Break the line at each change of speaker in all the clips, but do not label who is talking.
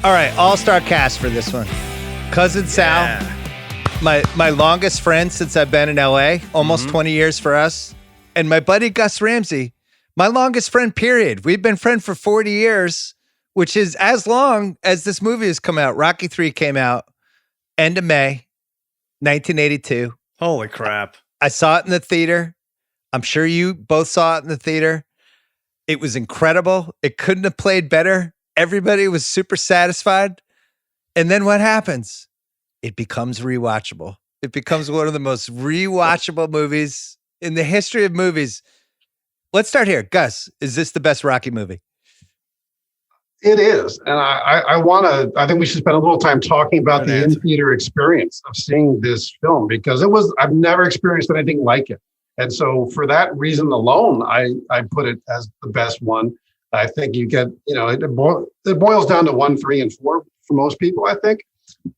All right, all-star cast for this one. Cousin Sal, my longest friend since I've been in LA, almost 20 years for us. And my buddy Gus Ramsey, my longest friend, period. We've been friends for 40 years, which is as long as this movie has come out. Rocky III came out end of May, 1982.
Holy crap.
I saw it in the theater. I'm sure you both saw it in the theater. It was incredible. It couldn't have played better. Everybody was super satisfied. And then what happens? It becomes rewatchable. It becomes one of the most rewatchable movies in the history of movies. Let's start here. Gus, is this the best Rocky movie?
It is. And I think we should spend a little time talking about the in-theater experience of seeing this film, because I've never experienced anything like it. And so for that reason alone, I put it as the best one. I think you get, it boils down to 1, 3, and 4 for most people, I think.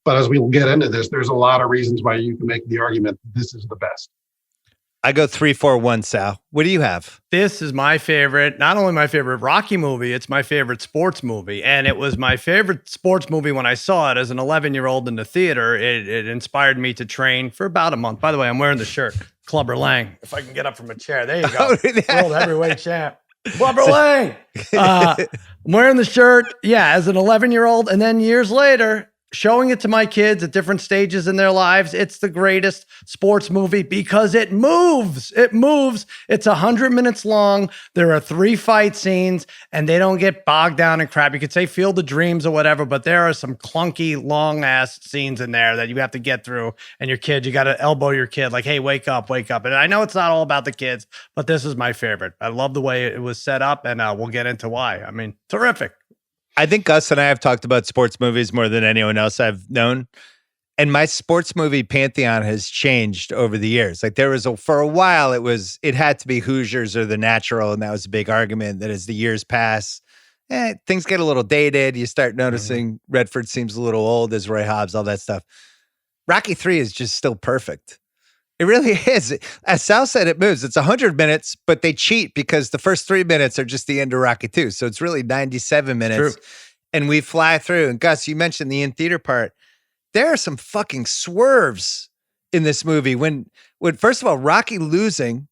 But as we will get into this, there's a lot of reasons why you can make the argument that this is the best.
I go 3, 4, 1, Sal. What do you have?
This is my favorite, not only my favorite Rocky movie, it's my favorite sports movie. And it was my favorite sports movie when I saw it as an 11-year-old in the theater. It inspired me to train for about a month. By the way, I'm wearing the shirt, Clubber Lang. If I can get up from a chair. There you go. World heavyweight champ. Clubber Lang. I'm wearing the shirt, as an 11-year-old. And then years later, showing it to my kids at different stages in their lives. It's the greatest sports movie because it moves. It moves. It's 100 minutes long. There are 3 fight scenes and they don't get bogged down in crap. You could say Field of Dreams or whatever, but there are some clunky, long ass scenes in there that you have to get through. And your kid, you got to elbow your kid like, hey, wake up, wake up. And I know it's not all about the kids, but this is my favorite. I love the way it was set up, and we'll get into why. I mean, terrific.
I think Gus and I have talked about sports movies more than anyone else I've known. And my sports movie pantheon has changed over the years. Like for a while, it had to be Hoosiers or The Natural. And that was a big argument that as the years pass, things get a little dated. You start noticing Redford seems a little old as Roy Hobbs, all that stuff. Rocky III is just still perfect. It really is. As Sal said, it moves. It's 100 minutes, but they cheat because the first 3 minutes are just the end of Rocky II. So it's really 97 minutes. True. And we fly through. And Gus, you mentioned the in-theater part. There are some fucking swerves in this movie. When first of all, Rocky losing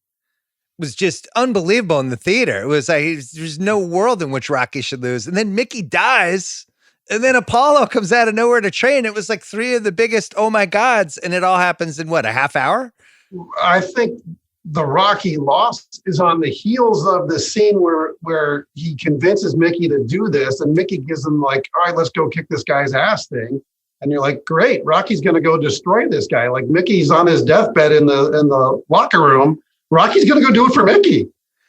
was just unbelievable in the theater. It was like, there's no world in which Rocky should lose. And then Mickey dies. And then Apollo comes out of nowhere to train. It was like 3 of the biggest oh my gods, and it all happens in what, a half hour?
I think the Rocky loss is on the heels of the scene where he convinces Mickey to do this, and Mickey gives him like, all right, let's go kick this guy's ass thing. And you're like, great, Rocky's going to go destroy this guy. Like Mickey's on his deathbed in the locker room. Rocky's going to go do it for Mickey.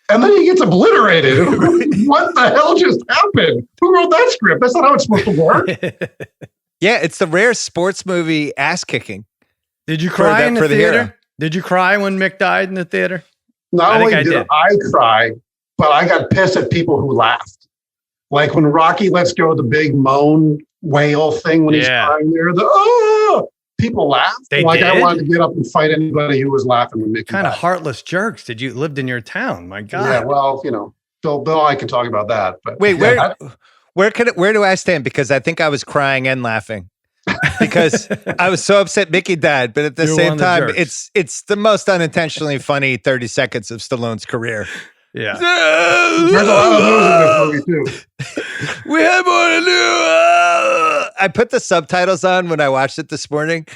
And then he gets obliterated. What the hell just happened? Who wrote that script? That's not how it's supposed to work.
Yeah, it's the rare sports movie ass kicking.
Did you cry in the theater? Hero. Did you cry when Mick died in the theater?
Not only did I cry, but I got pissed at people who laughed. Like when Rocky lets go of the big moan wail thing when he's crying there, people laughed.
They
like
did?
I wanted to get up and fight anybody who was laughing when Mickey
kind of
died.
Heartless jerks. Did you lived in your town? My God.
Yeah, well, Bill and I can talk about that. But
wait, where do I stand? Because I think I was crying and laughing because I was so upset Mickey died. But at the same time, it's the most unintentionally funny 30 seconds of Stallone's career.
Yeah.
There's a lot of those in this movie too.
We have more to do. I put the subtitles on when I watched it this morning,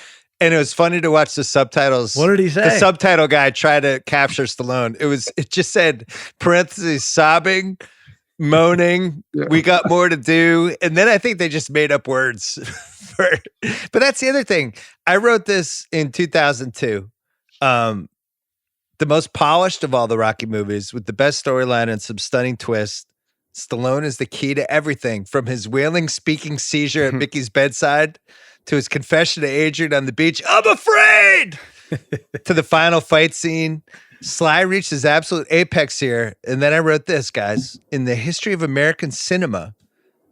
and it was funny to watch the subtitles.
What did he say?
The subtitle guy tried to capture Stallone. It just said, parentheses, sobbing, moaning, we got more to do. And then I think they just made up words. But that's the other thing. I wrote this in 2002. The most polished of all the Rocky movies with the best storyline and some stunning twists. Stallone is the key to everything, from his wailing speaking seizure at Mickey's bedside to his confession to Adrian on the beach, I'm afraid, to the final fight scene. Sly reached his absolute apex here. And then I wrote this, guys. In the history of American cinema,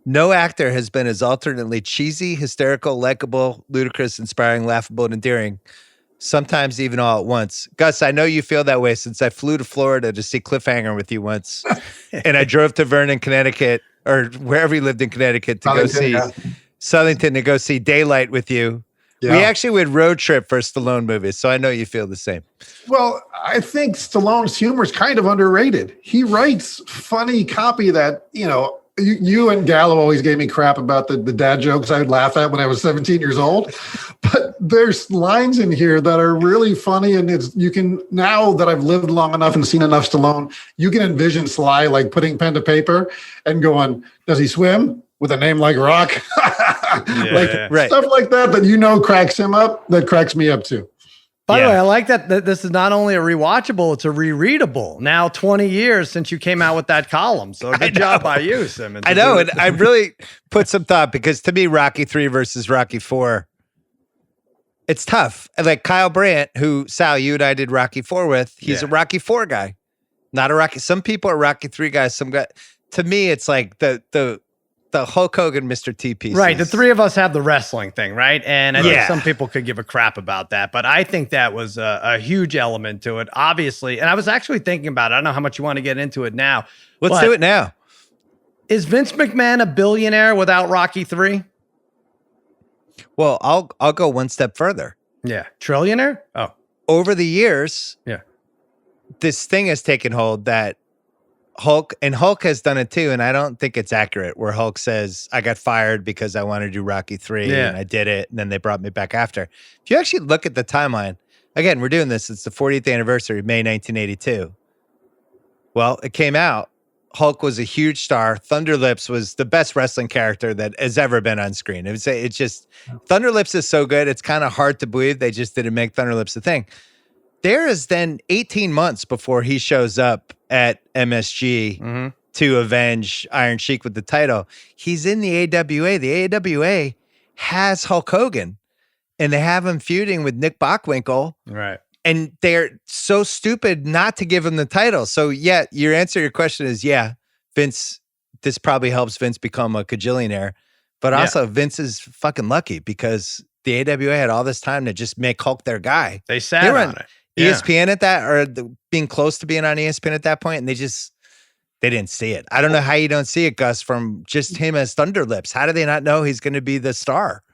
no actor has been as alternately cheesy, hysterical, likable, ludicrous, inspiring, laughable, and endearing. Sometimes even all at once. Gus, I know you feel that way since I flew to Florida to see Cliffhanger with you once. And I drove to Vernon, Connecticut, or wherever you lived in Connecticut to go see Southington to go see Daylight with you.
Yeah.
We actually would road trip for Stallone movies, so I know you feel the same.
Well, I think Stallone's humor is kind of underrated. He writes funny copy that, you and Gallo always gave me crap about the dad jokes I would laugh at when I was 17 years old. But there's lines in here that are really funny. And you can, now that I've lived long enough and seen enough Stallone, you can envision Sly like putting pen to paper and going, does he swim with a name like Rock? Stuff like that cracks him up, that cracks me up too.
By the way, I like that this is not only a rewatchable, it's a rereadable. Now 20 years since you came out with that column. So good job by you, Simmons.
I know, and I really put some thought, because to me, Rocky 3 versus Rocky 4, it's tough. Like Kyle Brandt, who, Sal, you and I did Rocky 4 with, he's a Rocky 4 guy, not a Rocky. Some people are Rocky 3 guys. Some guy. To me, it's like the Hulk Hogan, Mr. T pieces.
Right. The three of us have the wrestling thing, right? And I think some people could give a crap about that. But I think that was a huge element to it, obviously. And I was actually thinking about it. I don't know how much you want to get into it now.
Let's do it now.
Is Vince McMahon a billionaire without Rocky 3?
Well, I'll go one step further.
Yeah. Trillionaire? Oh.
Over the years,
this
thing has taken hold that Hulk has done it too, and I don't think it's accurate, where Hulk says, I got fired because I wanted to do Rocky 3 and I did it, and then they brought me back after. If you actually look at the timeline, again, we're doing this, it's the 40th anniversary, May 1982. Well, it came out, Hulk was a huge star. Thunderlips was the best wrestling character that has ever been on screen. It's just, Thunderlips is so good, it's kind of hard to believe they just didn't make Thunderlips a thing. There is then 18 months before he shows up at MSG to avenge Iron Sheik with the title. He's in the AWA. The AWA has Hulk Hogan, and they have him feuding with Nick Bockwinkel.
Right.
And they're so stupid not to give him the title. So your answer to your question is, Vince, this probably helps Vince become a cajillionaire. But also Vince is fucking lucky, because the AWA had all this time to just make Hulk their guy.
They sat on it.
ESPN at that, or being close to being on ESPN at that point, and they didn't see it. I don't know how you don't see it, Gus, from just him as Thunderlips. How do they not know he's going to be the star?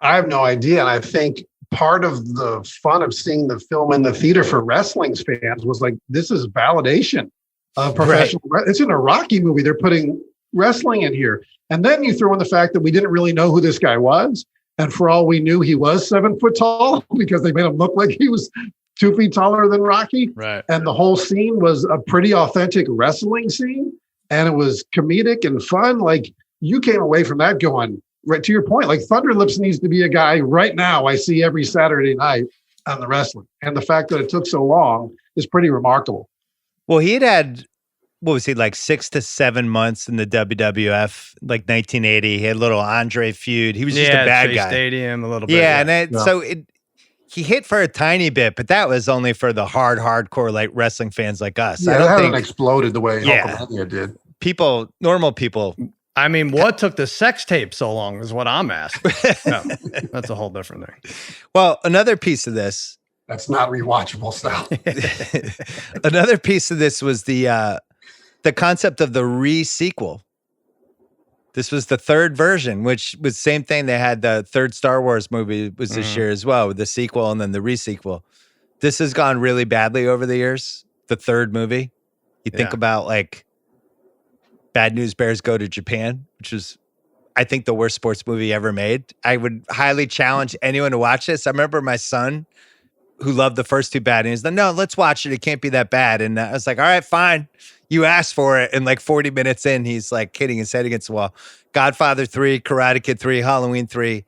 I have no idea. And I think part of the fun of seeing the film in the theater for wrestling fans was like, this is validation of professional. It's in a Rocky movie. They're putting wrestling in here. And then you throw in the fact that we didn't really know who this guy was. And for all we knew, he was 7 foot tall, because they made him look like he was 2 feet taller than Rocky.
Right.
And the whole scene was a pretty authentic wrestling scene. And it was comedic and fun. Like, you came away from that going, right to your point, like Thunderlips needs to be a guy right now I see every Saturday night on the wrestling. And the fact that it took so long is pretty remarkable.
Well, he had what was he, like 6 to 7 months in the WWF, like 1980. He had a little Andre feud. He was just a bad guy.
Stadium a little bit.
Yeah, and so he hit for a tiny bit, but that was only for the hardcore like wrestling fans like us.
Yeah,
I don't
think exploded the way Hulkamania did.
Normal people.
I mean, what took the sex tape so long is what I'm asking. No, that's a whole different thing.
Well, another piece of this.
That's not rewatchable style.
Another piece of this was the concept of the re-sequel. This was the third version, which was the same thing. They had the third Star Wars movie was this year as well, with the sequel and then the re-sequel. This has gone really badly over the years, the third movie. You think about like Bad News Bears Go to Japan, which is, I think, the worst sports movie ever made. I would highly challenge anyone to watch this. I remember my son, who loved the first two Bad News, no, let's watch it. It can't be that bad. And I was like, all right, fine. You asked for it. And like 40 minutes in, he's like hitting his head against the wall. Godfather 3, Karate Kid 3, Halloween 3.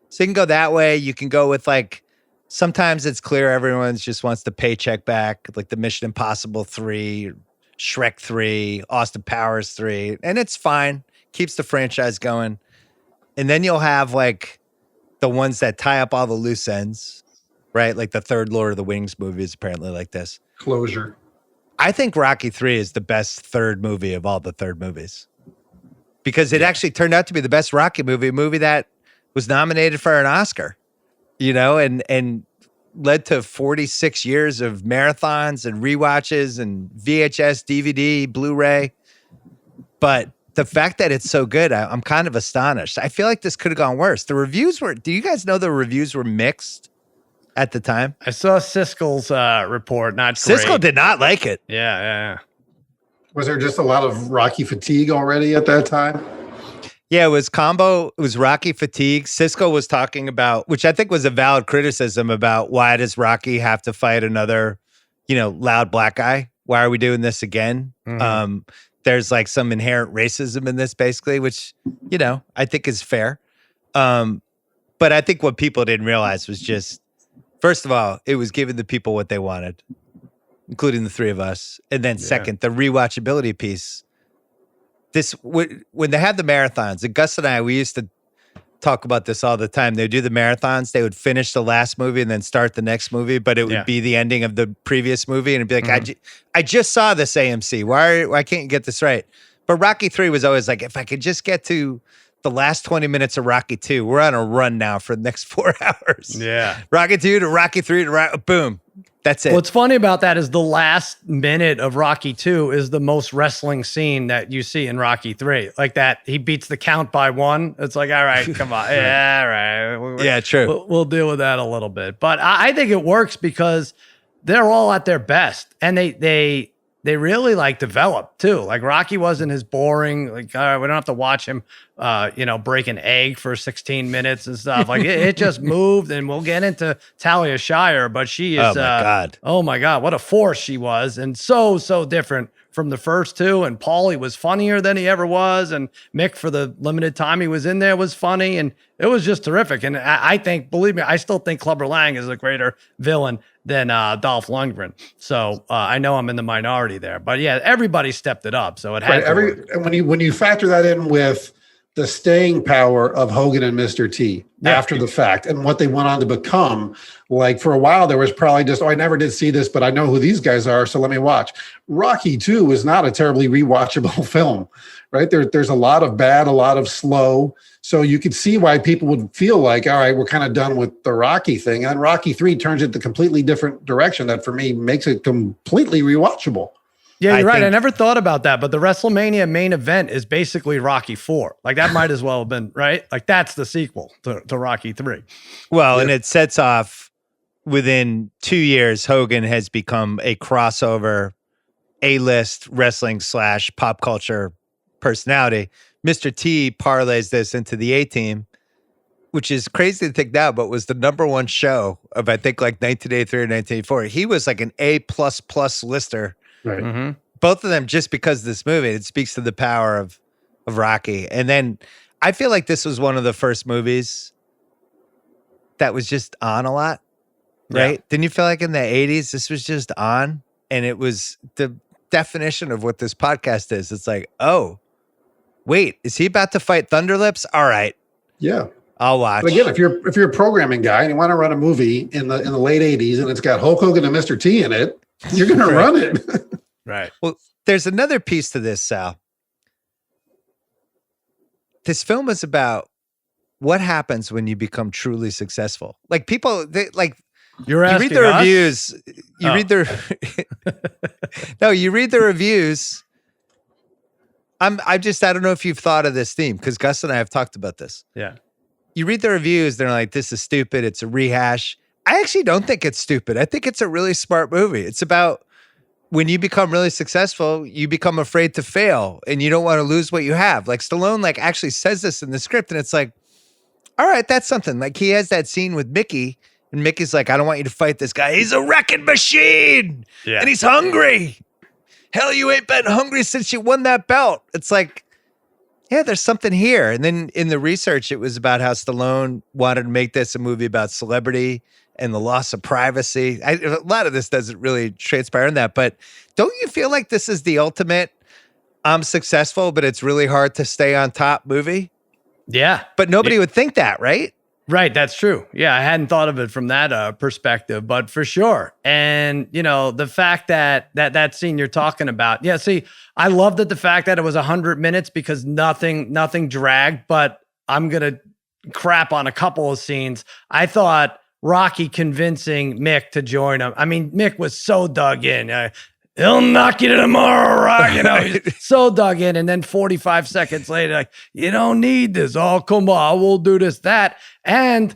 So you can go that way. You can go with like, sometimes it's clear everyone just wants the paycheck back, like the Mission Impossible 3, Shrek 3, Austin Powers 3. And it's fine. Keeps the franchise going. And then you'll have like the ones that tie up all the loose ends, right? Like the third Lord of the Rings movie is apparently like this.
Closure.
I think Rocky 3 is the best third movie of all the third movies, because it actually turned out to be the best Rocky movie, a movie that was nominated for an Oscar, and led to 46 years of marathons and rewatches and VHS, DVD, Blu-ray. But the fact that it's so good, I'm kind of astonished. I feel like this could have gone worse. The reviews were, do you guys know the reviews were mixed at the time?
I saw Siskel's report. Not
Siskel
great.
did not like it.
Yeah.
Was there just a lot of Rocky fatigue already at that time?
Yeah, it was combo. It was Rocky fatigue. Siskel was talking about, which I think was a valid criticism about why does Rocky have to fight another, loud black guy? Why are we doing this again?
Mm-hmm.
There's like some inherent racism in this, basically, which, I think is fair. But I think what people didn't realize was just, first of all, it was giving the people what they wanted, including the three of us. And then second, the rewatchability piece. When they had the marathons, and Gus and I, we used to talk about this all the time. They would do the marathons. They would finish the last movie and then start the next movie, but it would be the ending of the previous movie. And it'd be like, I just saw this AMC. Why can't you get this right? But Rocky 3 was always like, if I could just get to the last 20 minutes of Rocky 2, we're on a run now for the next 4 hours.
Yeah.
Rocky 2 to Rocky 3 to boom. That's it.
What's funny about that is the last minute of Rocky 2 is the most wrestling scene that you see in Rocky 3. Like that, he beats the count by 1. It's like, all right, come on. Yeah, all right.
Yeah, true.
We'll deal with that a little bit. But I think it works because they're all at their best. And they really like develop too. Like Rocky wasn't as boring. Like, all right, we don't have to watch him, break an egg for 16 minutes and stuff. Like it just moved, and we'll get into Talia Shire, but she is, oh my God, what a force she was. And so different from the first two. And Paulie was funnier than he ever was. And Mick, for the limited time he was in there, was funny. And it was just terrific. And I think, believe me, I still think Clubber Lang is a greater villain than Dolph Lundgren. So I know I'm in the minority there, but yeah, everybody stepped it up. So it had
when you factor that in with the staying power of Hogan and Mr. T after the fact and what they went on to become, like for a while there was probably just, I never did see this, but I know who these guys are, so let me watch. Rocky 2 is not a terribly rewatchable film, right? There's a lot of bad, a lot of slow. So you could see why people would feel like, all right, we're kind of done with the Rocky thing. And Rocky 3 turns it the completely different direction that for me makes it completely rewatchable.
Yeah, you're right. I never thought about that, but the WrestleMania main event is basically Rocky 4. Like that might as well have been, right? Like that's the sequel to Rocky 3.
Well, and it sets off within 2 years, Hogan has become a crossover A-list wrestling / pop culture personality. Mr. T parlays this into the A-Team, which is crazy to think now, but was the #1 show of, I think, like 1983 or 1984. He was like an A++ lister.
Right.
Mm-hmm.
Both of them just because of this movie. It speaks to the power of Rocky. And then I feel like this was one of the first movies that was just on a lot, right?
Yeah.
Didn't you feel like in the 80s, this was just on? And it was the definition of what this podcast is. It's like, oh, wait, is he about to fight Thunderlips? All right.
Yeah.
I'll watch.
But again, if you're a programming guy and you want to run a movie in the late 80s and it's got Hulk Hogan and Mr. T in it, you're going to run it.
Right.
Well, there's another piece to this, Sal. This film is about what happens when you become truly successul. Like people,
you read
the reviews. You read the no, you read the reviews. I don't know if you've thought of this theme because Gus and I have talked about this.
Yeah.
You read the reviews, they're like, this is stupid. It's a rehash. I actually don't think it's stupid. I think it's a really smart movie. It's about when you become really successful, you become afraid to fail and you don't want to lose what you have. Like Stallone, actually says this in the script and it's like, all right, that's something. Like he has that scene with Mickey and Mickey's like, I don't want you to fight this guy. He's a wrecking machine and he's hungry. Hell, you ain't been hungry since you won that belt. It's like, yeah, there's something here. And then in the research, it was about how Stallone wanted to make this a movie about celebrity and the loss of privacy. A lot of this doesn't really transpire in that, but don't you feel like this is the ultimate I'm successful, but it's really hard to stay on top movie?
Yeah.
But nobody would think that, right?
Right, that's true. Yeah, I hadn't thought of it from that perspective, but for sure. And, the fact that scene you're talking about. Yeah, see, I loved it, the fact that it was 100 minutes because nothing dragged, but I'm going to crap on a couple of scenes. I thought Rocky convincing Mick to join him. I mean, Mick was so dug in. he'll knock you tomorrow, Rock. You know, he's so dug in. And then 45 seconds later, like, you don't need this. Oh, come on, we'll do this, that. And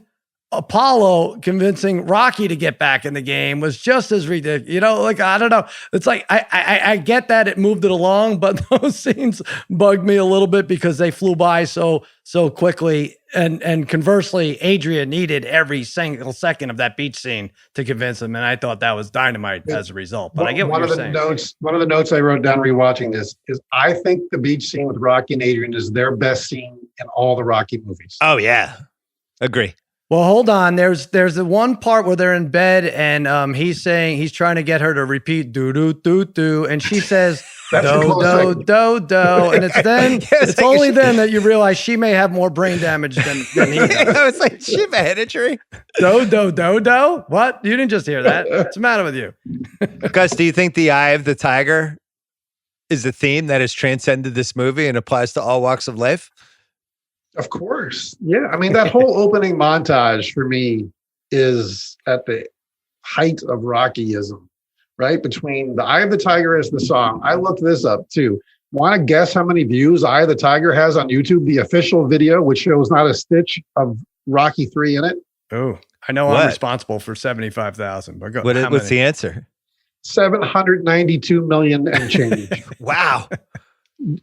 Apollo convincing Rocky to get back in the game was just as ridiculous. You know, like, I don't know. It's like, I get that it moved it along, but those scenes bugged me a little bit because they flew by so quickly. And conversely, Adrian needed every single second of that beach scene to convince him. And I thought that was dynamite as a result. But I get what you're saying.
One of the notes I wrote down rewatching this is I think the beach scene with Rocky and Adrian is their best scene in all the Rocky movies.
Oh, yeah. Agree.
Well, hold on. There's the one part where they're in bed and he's trying to get her to repeat do do do do, and she says do do do do, and it's then it's like only then that you realize she may have more brain damage than he does.
I was like, she have a head injury.
Do do do do. What? You didn't just hear that? What's the matter with you?
Gus, do you think the eye of the tiger is a theme that has transcended this movie and applies to all walks of life?
Of course. Yeah. I mean, that whole opening montage for me is at the height of Rockyism, right? Between the Eye of the Tiger is the song. I looked this up too. Want to guess how many views Eye of the Tiger has on YouTube? The official video, which shows not a stitch of Rocky 3 in it.
Oh, I know I'm responsible for 75,000. But go.
What's the answer?
792 million and change.
Wow.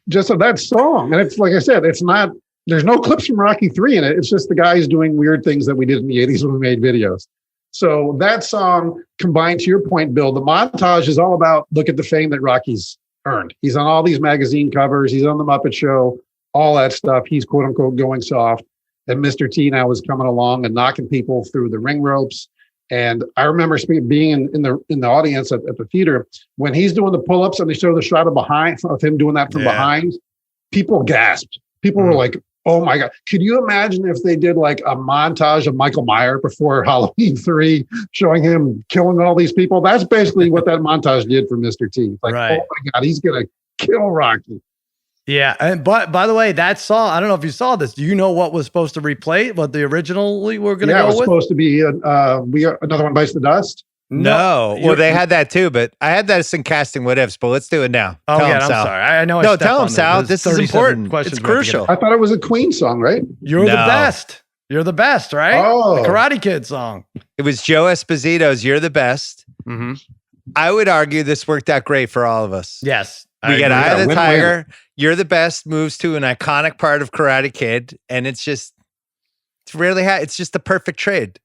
Just of that song. And it's like I said, it's not. There's no clips from Rocky 3 in it. It's just the guys doing weird things that we did in the 80s when we made videos. So that song, combined to your point, Bill, the montage is all about look at the fame that Rocky's earned. He's on all these magazine covers. He's on The Muppet Show, all that stuff. He's quote unquote going soft. And Mr. T now is coming along and knocking people through the ring ropes. And I remember being in the audience at the theater when he's doing the pull-ups and they show the shot of him doing that from behind. People gasped. People were like, oh my God. Could you imagine if they did like a montage of Michael Myers before Halloween 3 showing him killing all these people? That's basically what that montage did for Mr. T. Like, oh my God, he's going to kill Rocky.
Yeah. And but by the way, that song, I don't know if you saw this. Do you know what was supposed to replace what the originally were going to go with?
Yeah, it was supposed to be Another One Bites the Dust.
No. Well, they had that too, but I had that in casting what ifs, but let's do it now.
Oh, yeah, I'm
Sal.
sorry. I know.
No, tell him, Sal. This is important. It's crucial.
I thought it was a Queen song, right?
You're the best. You're the best, right?
Oh.
The Karate Kid song.
It was Joe Esposito's You're the Best.
Mm-hmm.
I would argue this worked out great for all of us.
Yes.
We get Eye of the Tiger. You're the Best moves to an iconic part of Karate Kid. And it's just, it's just the perfect trade.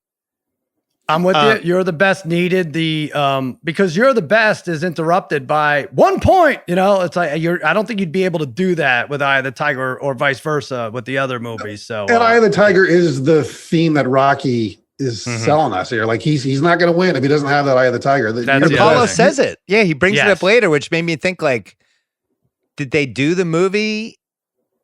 I'm with you. You're the best needed because You're the Best is interrupted by 1 point. You know, it's like I don't think you'd be able to do that with Eye of the Tiger or vice versa with the other movies. So
and Eye of the Tiger is the theme that Rocky is selling us here. Like he's not going to win if he doesn't have that Eye of the Tiger.
Apollo says it. Yeah, he brings it up later, which made me think like, did they do the movie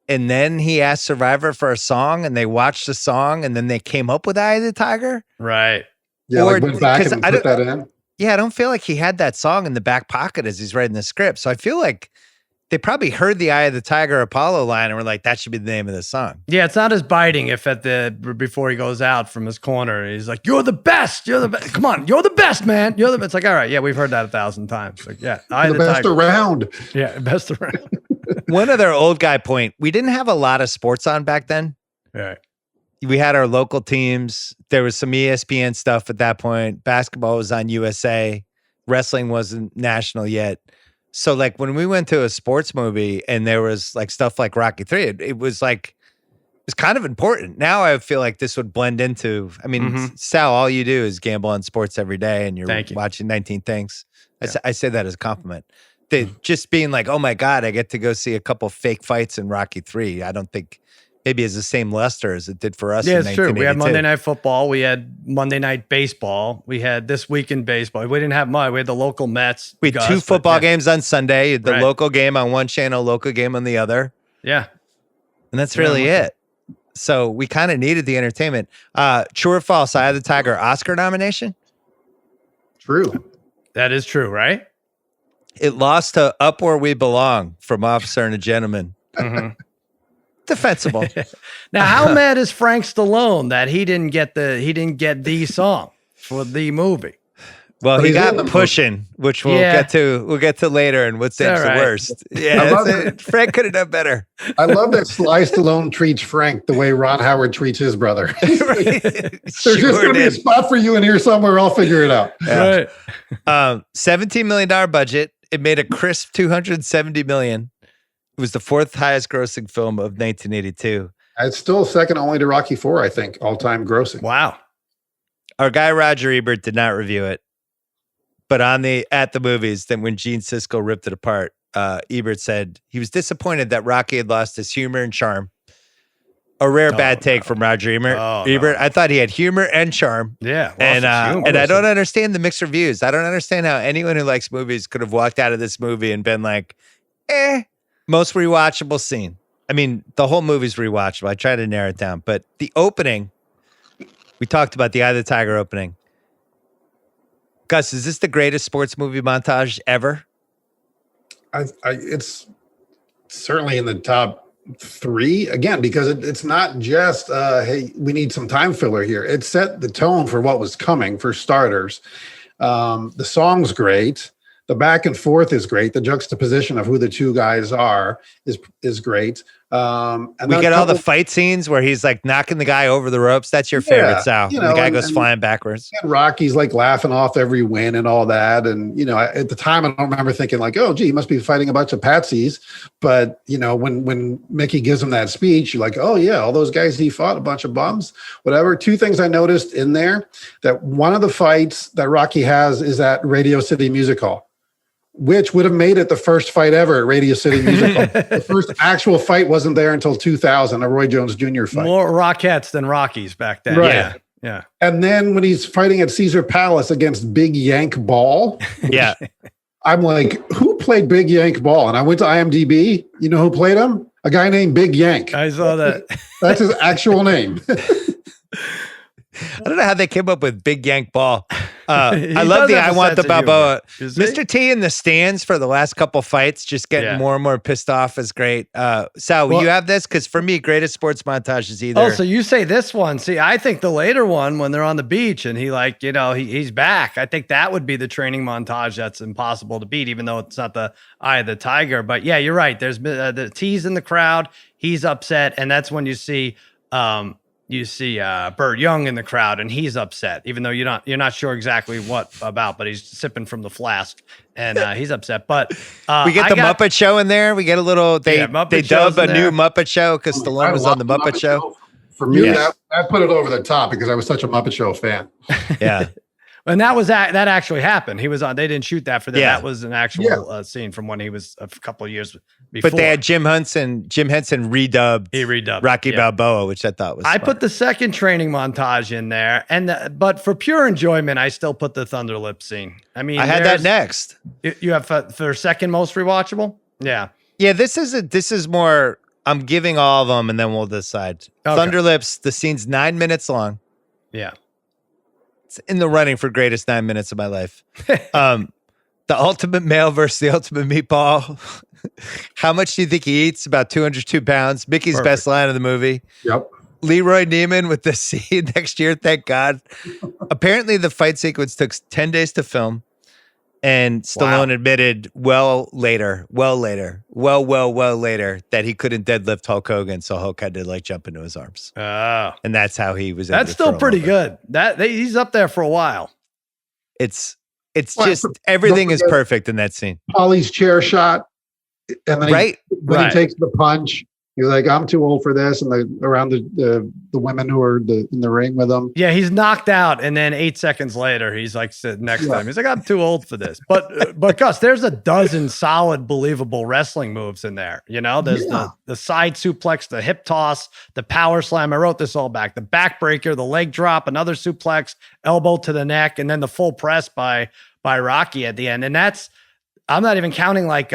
and then he asked Survivor for a song and they watched the song and then they came up with Eye of the Tiger?
Right.
Yeah, like went back and put that in.
Yeah, I don't feel like he had that song in the back pocket as he's writing the script. So I feel like they probably heard the Eye of the Tiger Apollo line and were like, that should be the name of the song.
Yeah, it's not as biting if before he goes out from his corner, he's like, you're the best. You're the best. Come on, you're the best, man. You're the best. It's like, all right, yeah, we've heard that 1,000 times. Like, yeah,
Eye of the best Tiger. Around.
Yeah, best around.
One other old guy point. We didn't have a lot of sports on back then.
Right.
We had our local teams. There was some ESPN stuff at that point. Basketball was on USA. Wrestling wasn't national yet. So like when we went to a sports movie and there was like stuff like Rocky 3, it was like, it's kind of important. Now I feel like this would blend into, I mean, Sal, all you do is gamble on sports every day and you're watching 19 things. Yeah. I say that as a compliment. Just being like, oh my God, I get to go see a couple fake fights in Rocky 3. I don't think maybe has the same luster as it did for us.
Yeah, it's true. We had Monday Night Football. We had Monday Night Baseball. We had This Week in Baseball. We didn't have much. We had the local Mets.
We had 2 football games on Sunday. The local game on one channel, local game on the other.
Yeah.
And that's really it. So we kind of needed the entertainment. True or false, Eye of the Tiger Oscar nomination?
True.
That is true, right?
It lost to Up Where We Belong from Officer and a Gentleman. Defensible.
Now, how mad is Frank Stallone that he didn't get the song for the movie?
Well,
But
he
he's in the
got
movie.
pushing, which we'll
Yeah.
get to. We'll get to later, and what seems
all
the
right.
worst.
I
Yeah,
love
that's it. Frank could have done better.
I love that Sly Stallone treats Frank the way Ron Howard treats his brother.
Right.
There's just
Sure
going to be a
did.
spot for you in here somewhere. I'll figure it out.
Yeah.
Right.
$17 million budget. It made a crisp $270 million. It was the fourth highest grossing film of 1982.
It's still second only to Rocky IV, I think, all-time grossing.
Wow.
Our guy Roger Ebert did not review it, but at the movies, then when Gene Siskel ripped it apart, Ebert said he was disappointed that Rocky had lost his humor and charm. A rare bad take from Roger Ebert. Ebert, I thought he had humor and charm.
Yeah.
And I don't understand the mixed reviews. I don't understand how anyone who likes movies could have walked out of this movie and been like, most rewatchable scene. I mean, the whole movie's rewatchable. I tried to narrow it down, but the opening, we talked about the Eye of the Tiger opening. Gus, is this the greatest sports movie montage ever?
It's certainly in the top 3 again, because it's not just hey, we need some time filler here. It set the tone for what was coming, for starters. The song's great. The back and forth is great. The juxtaposition of who the two guys are is great. And
we get all the fight scenes where he's like knocking the guy over the ropes. That's your favorite, Sal.
You
The
know,
guy goes flying backwards.
And Rocky's like laughing off every win and all that. And, you know, at the time, I don't remember thinking like, oh, gee, he must be fighting a bunch of patsies. But, you know, when Mickey gives him that speech, you're like, oh, yeah, all those guys he fought, a bunch of bums, whatever. 2 things I noticed in there, that one of the fights that Rocky has is at Radio City Music Hall, which would have made it the first fight ever at Radio City Music Hall. The first actual fight wasn't there until 2000, a Roy Jones Jr. fight.
More Rockettes than Rockies back then.
Right.
Yeah.
And then when he's fighting at Caesar Palace against Big Yank Ball,
Yeah.
I'm like, who played Big Yank Ball? And I went to IMDb. You know who played him? A guy named Big Yank.
I saw that.
That's his actual name.
I don't know how they came up with Big Yank Ball. I
does
love the
have
I
a
want the
sense of humor.
Balboa.
Is he?
Mr. T in the stands for the last couple fights, just getting more and more pissed off is great. Sal, will you have this? Because for me, greatest sports montage is either.
Oh, so you say this one. See, I think the later one when they're on the beach and he like, you know, he's back. I think that would be the training montage that's impossible to beat, even though it's not the Eye of the Tiger. But yeah, you're right. There's the T's in the crowd. He's upset. And that's when you see Burt Young in the crowd and he's upset, even though you're not sure exactly what about, but he's sipping from the flask and he's upset. But
we get the Muppet Show in there. We get a little, they dub a new Muppet Show because Stallone was on the Muppet Show.
For me, that put it over the top because I was such a Muppet Show fan.
Yeah.
And that actually happened. He was on. They didn't shoot that for that. Yeah. That was an actual scene from when he was a couple of years before.
But they had Jim Henson redubbed.
He redubbed
Rocky Balboa, which I thought was.
I put the second training montage in there, but for pure enjoyment, I still put the Thunder Lip scene. I mean,
I had that next.
You have for second most rewatchable. Yeah.
Yeah. This is more. I'm giving all of them, and then we'll decide. Okay. Thunder Lips. The scene's 9 minutes long.
Yeah.
It's in the running for greatest 9 minutes of my life. The ultimate male versus the ultimate meatball. How much do you think he eats? About 202 pounds. Mickey's best line of the movie.
Yep.
Leroy Neiman with the scene next year. Thank God. Apparently the fight sequence took 10 days to film. And Stallone admitted well later, that he couldn't deadlift Hulk Hogan, so Hulk had to like jump into his arms.
Oh.
And that's how he was.
That's still pretty good. He's up there for a while.
It's just everything is perfect in that scene.
Paulie's chair shot, and then he takes the punch. You're like, I'm too old for this, and around the women who are in the ring with him.
Yeah, he's knocked out, and then 8 seconds later, he's like, next time, he's like, I'm too old for this. But Gus, there's a dozen solid, believable wrestling moves in there. You know, there's the side suplex, the hip toss, the power slam. I wrote this all back. The backbreaker, the leg drop, another suplex, elbow to the neck, and then the full press by Rocky at the end. And I'm not even counting like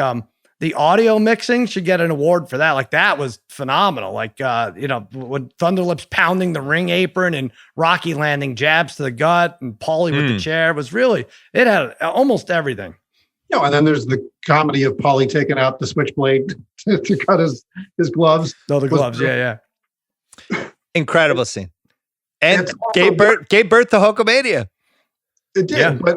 the audio mixing should get an award for that. Like that was phenomenal. Like, when Thunder Lips pounding the ring apron and Rocky landing jabs to the gut and Paulie with the chair it had almost everything.
And then there's the comedy of Paulie taking out the switchblade to cut his gloves.
No, the gloves. Yeah.
Incredible scene. And gave birth to Hulkamania.
It did, but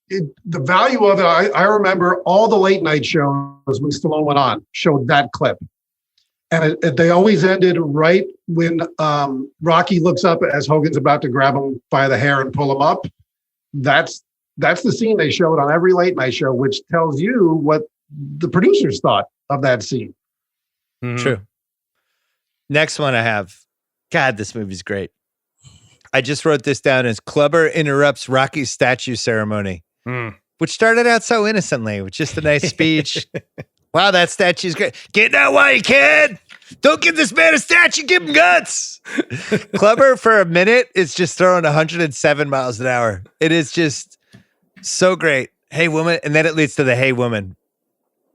the value of it, I remember all the late night shows when Stallone went on showed that clip. And they always ended right when Rocky looks up as Hogan's about to grab him by the hair and pull him up. That's the scene they showed on every late night show, which tells you what the producers thought of that scene.
Mm-hmm. True. Next one I have. God, this movie's great. I just wrote this down as Clubber interrupts Rocky's statue ceremony, which started out so innocently with just a nice speech. Wow, that statue's great. Get that way, kid. Don't give this man a statue. Give him guts. Clubber for a minute is just throwing 107 miles an hour. It is just so great. Hey, woman. And then it leads to the hey, woman.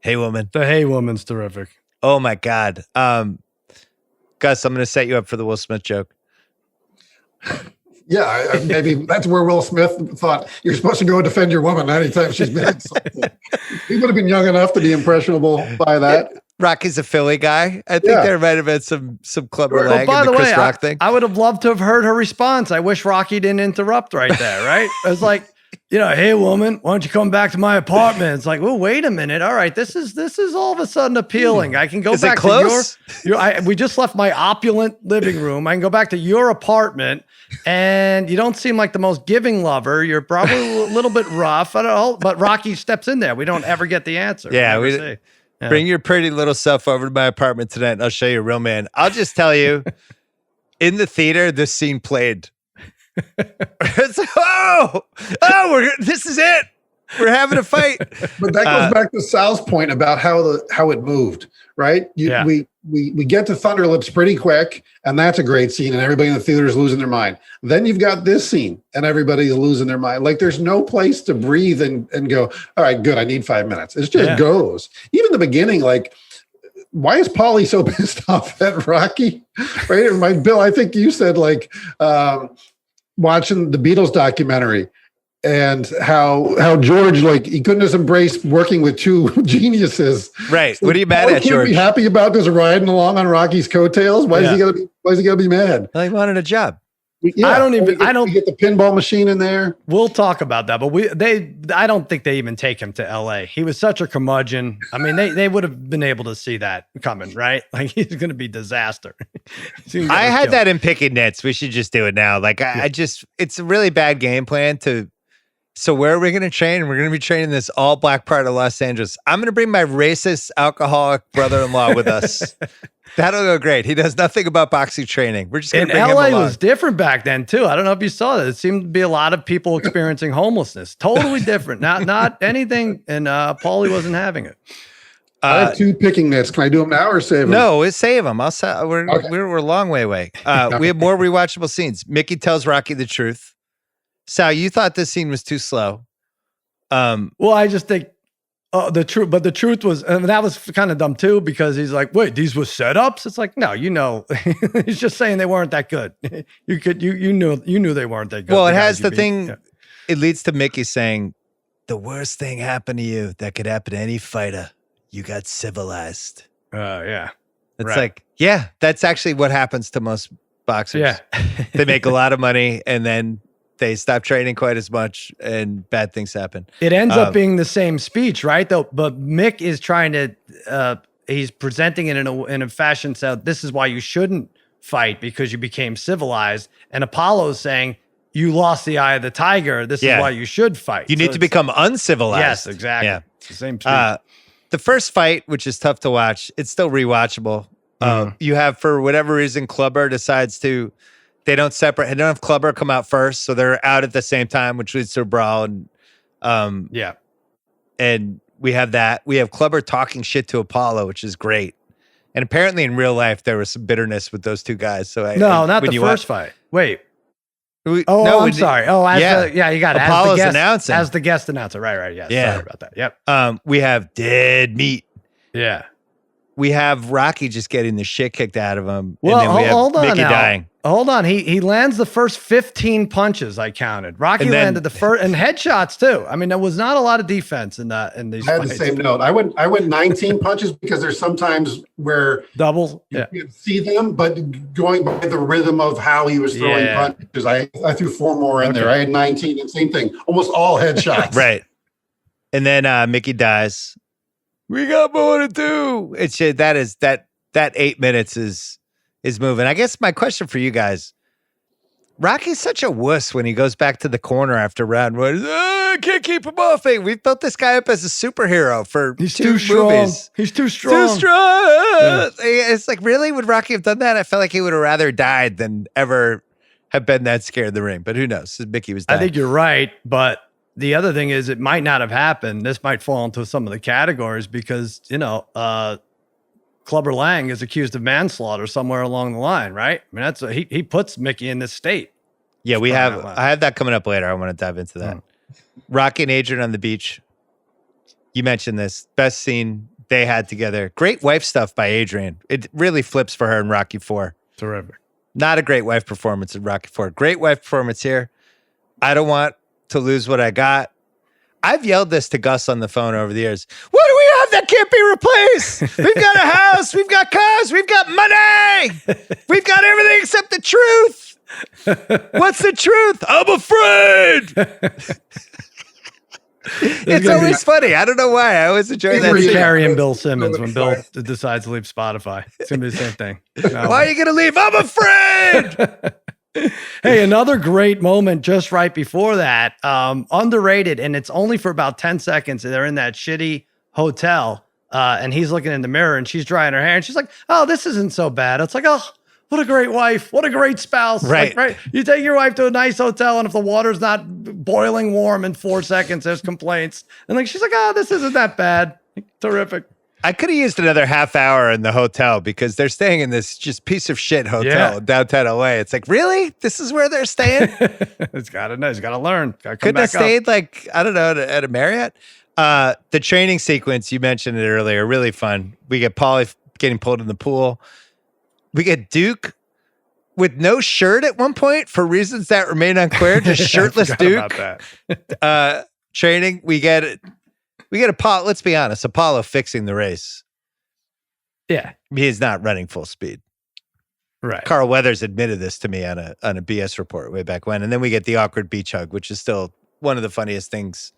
Hey, woman.
The hey, woman's terrific.
Oh, my God. Gus, I'm going to set you up for the Will Smith joke.
Yeah, maybe that's where Will Smith thought you're supposed to go and defend your woman anytime she's been insulted. He would have been young enough to be impressionable by that.
Rocky's a Philly guy. I think there might have been some Clubber lag
by
in the
the
Chris
way,
Rock thing.
I would have loved to have heard her response. I wish Rocky didn't interrupt right there, right? I was like, hey, woman, why don't you come back to my apartment? It's like, oh, wait a minute. All right, this is all of a sudden appealing. I can go back to we just left my opulent living room. I can go back to your apartment, and you don't seem like the most giving lover. You're probably a little bit rough. I don't know, but Rocky steps in there. We don't ever get the answer.
Yeah, bring your pretty little self over to my apartment tonight, and I'll show you a real man. I'll just tell you, in the theater, this scene played. It's this is it. We're having a fight.
But that goes back to Sal's point about how it moved, right? We get to Thunder Lips pretty quick, and that's a great scene, and everybody in the theater is losing their mind. Then you've got this scene, and everybody's losing their mind. Like there's no place to breathe and go, all right, good, I need 5 minutes. It just goes. Even the beginning, like, why is Paulie so pissed off at Rocky? Right? Bill, I think you said like watching the Beatles documentary and how George, like, he couldn't just embrace working with two geniuses.
Right. What are you mad at, George?
Be happy about just riding along on Rocky's coattails. Why is he gonna be mad?
Well, he wanted a job.
Yeah, I don't get the pinball machine in there.
We'll talk about that, but I don't think they even take him to LA. He was such a curmudgeon. I mean, they would have been able to see that coming, right? Like, he's going to be disaster.
I had that in Picking Nits. We should just do it now. Like, it's a really bad game plan so where are we going to train? We're going to be training this all black part of Los Angeles. I'm going to bring my racist alcoholic brother-in-law with us. That'll go great. He knows nothing about boxing training. We're just going to bring him along.
LA was different back then too. I don't know if you saw that. It seemed to be a lot of people experiencing homelessness. Totally different. Not anything. And Paulie wasn't having it.
I have 2 Picking Nits. Can I do them now or save them?
No, we'll save them. We're a long way away. We have more rewatchable scenes. Mickey tells Rocky the truth. Sal, you thought this scene was too slow.
Well, I just think the truth was, and that was kind of dumb too, because he's like, wait, these were setups? It's like, no, he's just saying they weren't that good. You knew they weren't that good.
Well, it has the thing, it leads to Mickey saying, the worst thing happened to you that could happen to any fighter. You got civilized.
Yeah.
It's like, yeah, that's actually what happens to most boxers.
Yeah.
They make a lot of money and then they stop training quite as much and bad things happen.
It ends up being the same speech, right? Though, but Mick is trying to, he's presenting it in a fashion so this is why you shouldn't fight because you became civilized. And Apollo's saying, you lost the eye of the tiger. This is why you should fight.
You need to become uncivilized.
Yes, exactly. Yeah. It's the same speech.
The first fight, which is tough to watch, it's still rewatchable. You have, for whatever reason, Clubber decides to, they don't have Clubber come out first, so they're out at the same time, which leads to a brawl. And and we have that. We have Clubber talking shit to Apollo, which is great. And apparently in real life, there was some bitterness with those two guys. So
not the first fight. Wait. I'm sorry. You got it.
Apollo's announcing.
As the guest announcer. Right. Yes.
Yeah.
Sorry about that. Yep.
We have dead meat.
Yeah.
we have Rocky just getting the shit kicked out of him.
Well,
and then we have
hold on
Mickey
now.
dying.
Hold on. He lands the first 15 punches I counted. Rocky
And then-
landed the first and headshots too. I mean, there was not a lot of defense in these
I had
fights.
the same note. I went 19 punches because there's sometimes where
Doubles.
you
Yeah.
can't see them, but going by the rhythm of how he was throwing
Yeah.
punches, I threw 4 more in there. I had 19 and same thing. Almost all headshots.
Right. And then Mickey dies. We got more to do. It's that 8 minutes is moving. I guess my question for you guys, Rocky's such a wuss when he goes back to the corner after round one. I can't keep him off. We've built this guy up as a superhero for
He's
2
too strong.
movies.
He's too strong.
Too strong. It's like, really? Would Rocky have done that? I felt like he would have rather died than ever have been that scared of the ring. But who knows? Mickey was dying.
I think you're right, but the other thing is it might not have happened. This might fall into some of the categories because, Clubber Lang is accused of manslaughter somewhere along the line, right? I mean, he puts Mickey in this state.
Yeah, I have that coming up later. I want to dive into that. Rocky and Adrian on the beach. You mentioned this. Best scene they had together. Great wife stuff by Adrian. It really flips for her in Rocky 4.
Terrific.
Not a great wife performance in Rocky 4. Great wife performance here. I don't want to lose what I got. I've yelled this to Gus on the phone over the years. What do we have that can't be replaced? We've got a house. We've got cars. We've got money. We've got everything except the truth. What's the truth? I'm afraid. It's always funny. I don't know why. I always enjoy that.
That's
Yeah.
Carrie and Bill Simmons when Bill decides to leave Spotify. It's going to be the same thing.
Why are you going to leave? I'm afraid.
Hey, another great moment just right before that. Underrated, and it's only for about 10 seconds. They're in that shitty hotel, and he's looking in the mirror, and she's drying her hair, and she's like, "Oh, this isn't so bad." It's like, "Oh, what a great wife. What a great spouse."
Right.
Like, right. You take your wife to a nice hotel, and if the water's not boiling warm in 4 seconds, there's complaints. And like, she's like, "Oh, this isn't that bad." Terrific.
I could have used another half hour in the hotel because they're staying in this just piece of shit hotel in downtown LA. It's like, really? This is where they're staying?
It's got to know. He's got to learn. Gotta come
Couldn't have
back up.
stayed like, I don't know, at a Marriott? The training sequence, you mentioned it earlier, really fun. We get Paulie getting pulled in the pool. We get Duke with no shirt at one point for reasons that remain unclear. Just shirtless
I forgot
Duke.
about that.
Training. We get Apollo. Let's be honest. Apollo fixing the race.
Yeah.
He's not running full speed.
Right.
Carl Weathers admitted this to me on a BS report way back when. And then we get the awkward beach hug, which is still one of the funniest things.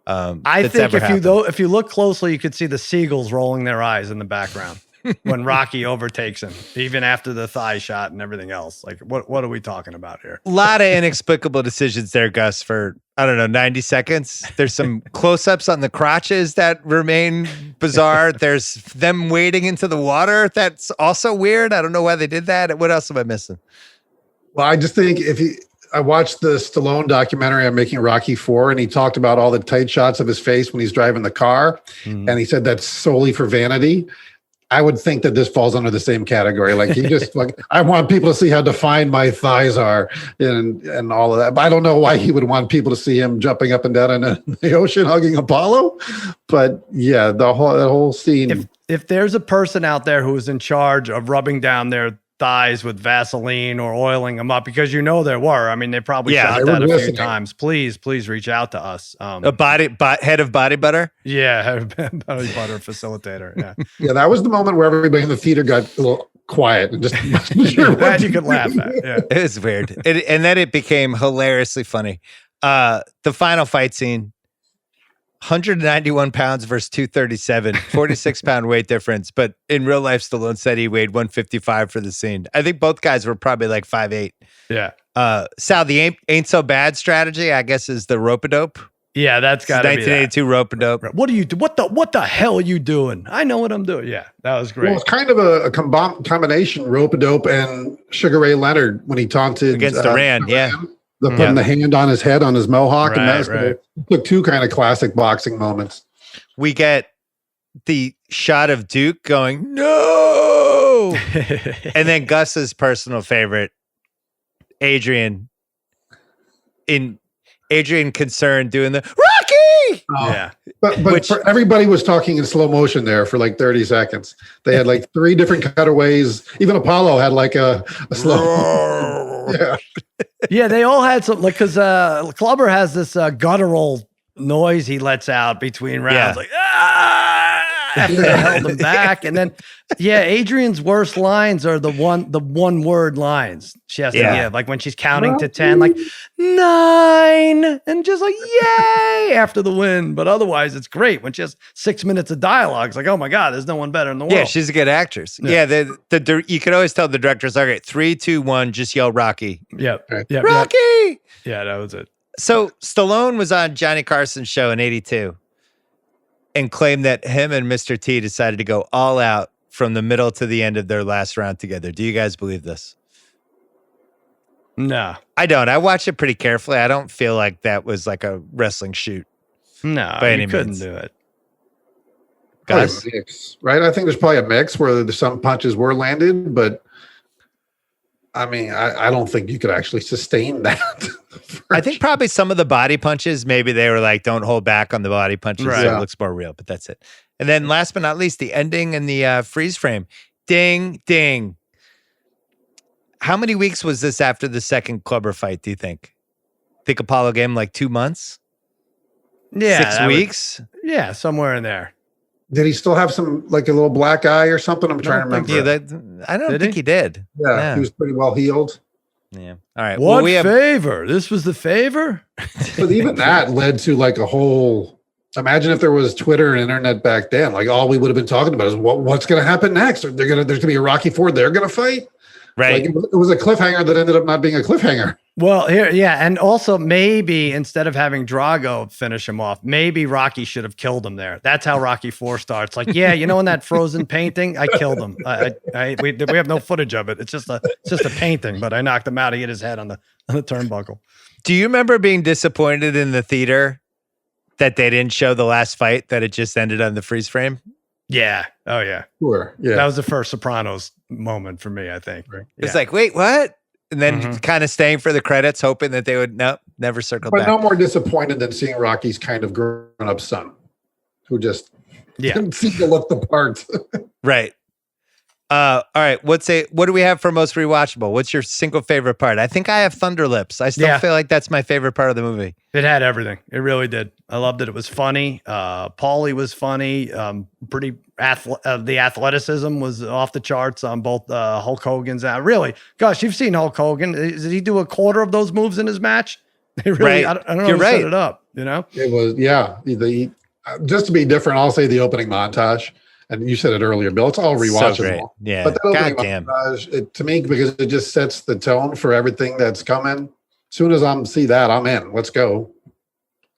I
that's
think
ever happened.
if you look closely, you could see the seagulls rolling their eyes in the background when Rocky overtakes him, even after the thigh shot and everything else. Like, what are we talking about here?
A lot of inexplicable decisions there, Gus, for, I don't know, 90 seconds. There's some close-ups on the crotches that remain bizarre. There's them wading into the water. That's also weird. I don't know why they did that. What else am I missing?
Well, I just think I watched the Stallone documentary on making Rocky 4, and he talked about all the tight shots of his face when he's driving the car. And he said that's solely for vanity. I would think that this falls under the same category. Like he just like, I want people to see how defined my thighs are and all of that. But I don't know why he would want people to see him jumping up and down in the ocean hugging Apollo. But yeah, that whole scene.
If there's a person out there who is in charge of rubbing down their thighs with Vaseline or oiling them up, because there were. I mean, they probably shot
they
that
were
a few
listening.
times. Please reach out to us.
Head of body butter?
Yeah, body butter facilitator. Yeah,
Yeah, that was the moment where everybody in the theater got a little quiet and just
that you could laugh at. Yeah,
It was weird. And then it became hilariously funny. The final fight scene, 191 pounds versus 237, 46-pound weight difference. But in real life, Stallone said he weighed 155 for the scene. I think both guys were probably like 5'8".
yeah,
Sal, the ain't so bad strategy, I guess, is the rope-a-dope.
yeah. That's got to be that.
1982 rope-a-dope.
What do you do? What the hell are you doing? I know what I'm doing. Yeah, that was great.
Well, it's kind of a combination, rope-a-dope and Sugar Ray Leonard when he taunted
Against Duran, yeah.
Putting the hand on his head on his mohawk, and that's
Right.
took two kind of classic boxing moments.
We get the shot of Duke going, no! And then Gus's personal favorite, Adrian concerned doing the
Yeah.
But everybody was talking in slow motion there for like 30 seconds. They had like 3 different cutaways. Even Apollo had like a slow. Yeah.
Yeah, they all had some, like, because Clubber has this guttural noise he lets out between rounds, like, after they held him back. And then, Adrian's worst lines are the one word lines she has to give, like when she's counting to 10, like 9, and just like, yay, after the win. But otherwise, it's great when she has 6 minutes of dialogue. It's like, oh my God, there's no one better in the world.
Yeah, she's a good actress. Yeah, you could always tell the directors, all right, 3, 2, 1, just yell Rocky.
Yep.
Rocky!
Yeah, that was it.
So Stallone was on Johnny Carson's show in 82 and claimed that him and Mr. T decided to go all out from the middle to the end of their last round together. Do you guys believe this?
No.
I don't. I watched it pretty carefully. I don't feel like that was like a wrestling shoot.
No,
by any
you couldn't
means.
do it.
Guys?
Mix, right? I think there's probably a mix where some punches were landed, but I mean, I don't think you could actually sustain that.
I think probably some of the body punches, maybe they were like, don't hold back on the body punches.
Right.
So it looks more real, but that's it. And then last but not least, the ending and the freeze frame. Ding, ding. How many weeks was this after the second Clubber fight, do you think? Think Apollo gave him like 2 months?
Yeah.
6 weeks?
Somewhere in there.
Did he still have some, like a little black eye or something? I'm trying to remember.
Yeah, I don't think he did.
Yeah, he was pretty well healed.
Yeah. All right.
What favor? This was the favor?
But even that led to like a whole, imagine if there was Twitter and internet back then, like all we would have been talking about is what's going to happen next? There's going to be a Rocky Ford they're going to fight.
Right.
Like it was a cliffhanger that ended up not being a cliffhanger.
Well, and also maybe instead of having Drago finish him off, maybe Rocky should have killed him there. That's how Rocky 4 starts. Like, in that frozen painting, I killed him. We have no footage of it. It's just a painting, but I knocked him out. He hit his head on the turnbuckle.
Do you remember being disappointed in the theater that they didn't show the last fight, that it just ended on the freeze frame?
Yeah. Oh, yeah.
Sure. Yeah.
That was the first Sopranos moment for me, I think.
Right.
It's like, wait, what? And then kind of staying for the credits, hoping that they would never circle back.
But no more disappointed than seeing Rocky's kind of grown-up son, who just didn't seem to look the part.
Right. All right. What do we have for most rewatchable? What's your single favorite part? I think I have Thunder Lips. I still feel like that's my favorite part of the movie.
It had everything. It really did. I loved it. It was funny. Paulie was funny. The athleticism was off the charts on both Hulk Hogan's. Really, gosh, you've seen Hulk Hogan. Did he do a quarter of those moves in his match? They really, I don't know. You're right. Set it up. You know, it was
just to be different. I'll say the opening montage. And you said it earlier, Bill. It's all rewatchable.
So yeah.
But the opening montage, to me, because it just sets the tone for everything that's coming. As soon as I see that, I'm in. Let's go.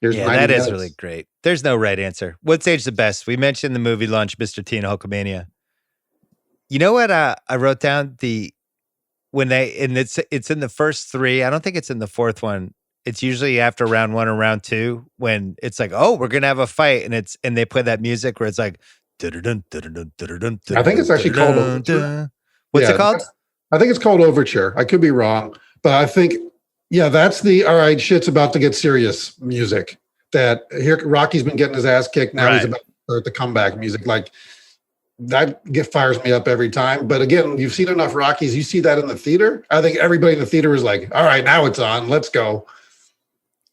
Here's
that is really great. There's no right answer. What's aged the best? We mentioned the movie Lunch, Mr. T and Hulkamania. You know what? I wrote down it's in the first 3. I don't think it's in the 4th one. It's usually after round 1 or round 2 when it's like, oh, we're gonna have a fight, and they play that music where it's like. I think
it's actually called Overture.
What's it called?
I think it's called Overture. I could be wrong, but I think, that's the all right, shit's about to get serious music. That here Rocky's been getting his ass kicked. Now he's about to start the comeback music. Like that fires me up every time. But again, you've seen enough Rockies. You see that in the theater. I think everybody in the theater is like, all right, now it's on. Let's go.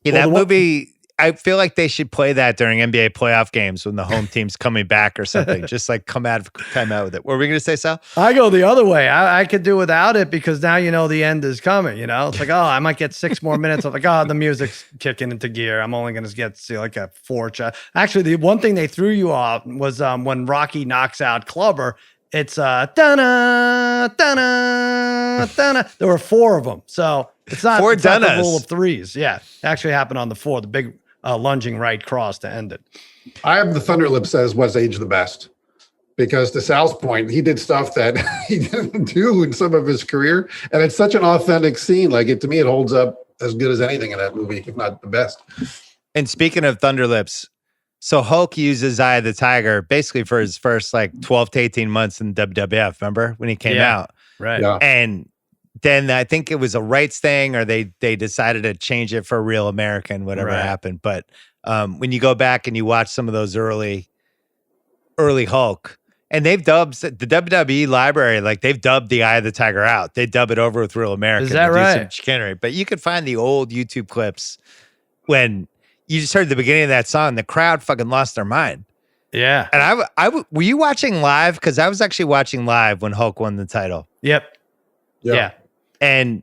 Yeah, that movie. I feel like they should play that during NBA playoff games when the home team's coming back or something. Just like come out of time out with it. What were we going to say, Sal?
I go the other way. I could do without it because now the end is coming. It's like, I might get 6 more minutes. I'm like, the music's kicking into gear. I'm only going to get like a 4. Actually, the one thing they threw you off was when Rocky knocks out Clubber. It's dun-na, dun-na, dun-na. There were 4 of them, so it's not,
4
it's not the
dunnas.
rule of 3s. Yeah, it actually happened on the 4. The big lunging right cross to end it.
I have the Thunder Lips as what's aged the best because to Sal's point, he did stuff that he didn't do in some of his career, and it's such an authentic scene. Like to me, it holds up as good as anything in that movie, if not the best.
And speaking of Thunder Lips, so Hulk uses Eye of the Tiger basically for his first like 12 to 18 months in WWF. Remember when he came out?
Right.
Yeah.
And then I think it was a rights thing or they decided to change it for Real American, whatever happened. But When you go back and you watch some of those early Hulk, and they've dubbed the WWE library, like they've dubbed the Eye of the Tiger out. They dub it over with Real American.
Is that
do
right?
some chicanery. But you could find the old YouTube clips when you just heard the beginning of that song. The crowd fucking lost their mind.
Yeah.
And were you watching live? Because I was actually watching live when Hulk won the title.
Yep. Yeah.
And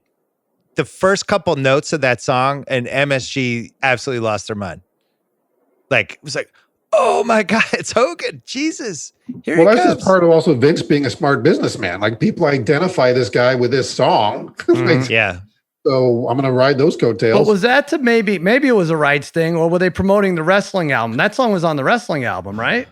the first couple notes of that song, and MSG absolutely lost their mind. Like, it was like, oh my God, it's Hogan. Jesus. Here he
Well,
comes.
that's just part of also Vince being a smart businessman. Like, people identify this guy with this song.
Yeah.
So I'm going to ride those coattails.
But was that to maybe it was a rights thing, or were they promoting the wrestling album? That song was on the wrestling album, right?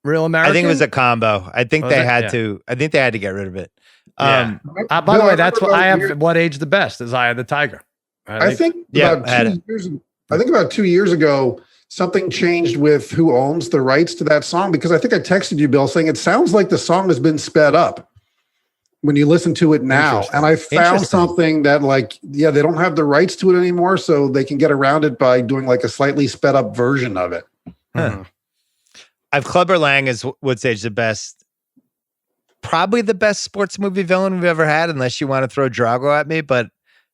Real American.
I think it was a combo. I think
Was
they
it?
had
Yeah.
to. I think they had to get rid of it.
Yeah. By
Bill,
the way,
I
that's
remember
what I
about
have. What age the best is Eye of the Tiger.
I think
Yeah,
about
I had
2 years. I think about 2 years ago, something changed with who owns the rights to that song, because I think I texted you, Bill, saying it sounds like the song has been sped up when you listen to it now. And I found something that, like, yeah, they don't have the rights to it anymore, so they can get around it by doing like a slightly sped up version of it.
Huh. I've Clubber Lang as What's Age the Best. Probably the best sports movie villain we've ever had, unless you want to throw Drago at me. But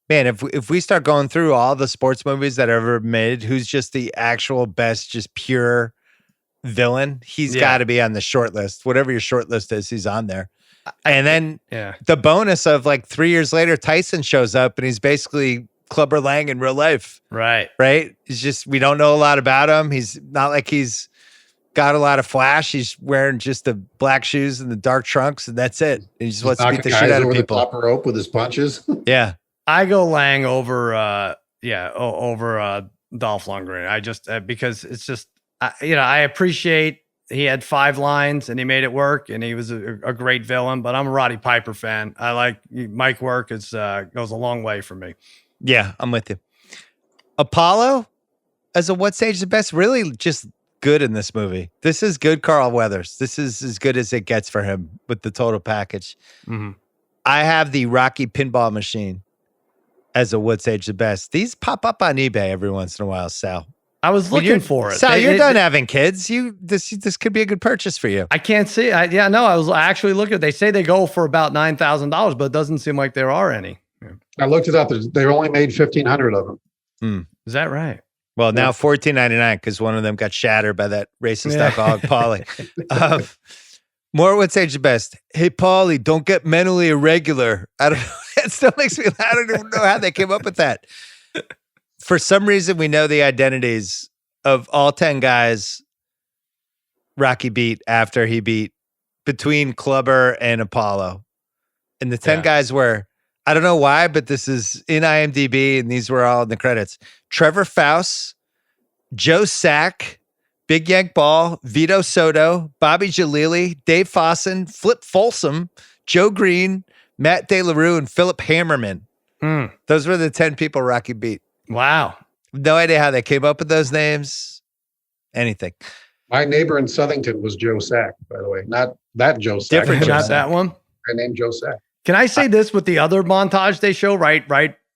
man, if we start going through all the sports movies that are ever made, who's just the actual best, just pure villain, he's got to be on the short list. Whatever your short list is, he's on there. And then the bonus of like 3 years later, Tyson shows up and he's basically Clubber Lang in real life.
Right.
Right. It's just, we don't know a lot about him. He's not like he's got a lot of flash. He's wearing just the black shoes and the dark trunks, and that's it. And he just wants to beat the shit out of people.
The top rope with his punches.
Yeah.
I go Lang over Dolph Lundgren. I just because it's just I appreciate he had 5 lines and he made it work, and he was a great villain. But I'm a Roddy Piper fan. I like Mike work goes a long way for me.
Yeah, I'm with you. Apollo as a What's Age the Best, really just good in this movie. This is good Carl Weathers. This is as good as it gets for him with the total package.
Mm-hmm.
I have the Rocky pinball machine as a What's Age the Best. These pop up on eBay every once in a while, Sal.
I was looking for it.
Sal, you're done having kids. This could be a good purchase for you.
I can't see. I was actually looking. They say they go for about $9,000, but it doesn't seem like there are any.
I looked it up. They only made 1,500 of them.
Is that right?
Well, now $14.99 because one of them got shattered by that racist alcoholic Paulie. More What's Age the Best. Hey, Paulie, don't get mentally irregular. I don't know. It still makes me laugh. I don't even know how they came up with that. For some reason, we know the identities of all 10 guys Rocky beat after he beat between Clubber and Apollo. And the 10 guys were, I don't know why, but this is in IMDb, and these were all in the credits. Trevor Faust, Joe Sack, Big Yank Ball, Vito Soto, Bobby Jalili, Dave Fossen, Flip Folsom, Joe Green, Matt De La Rue, and Philip Hammerman. Those were the 10 people Rocky beat.
Wow.
No
idea how they came up with those names. Anything.
My neighbor in Southington was Joe Sack, by the way. Not that Joe Sack.
Different, not that one.
I named Joe Sack.
Can I say this with the other montage they show, right?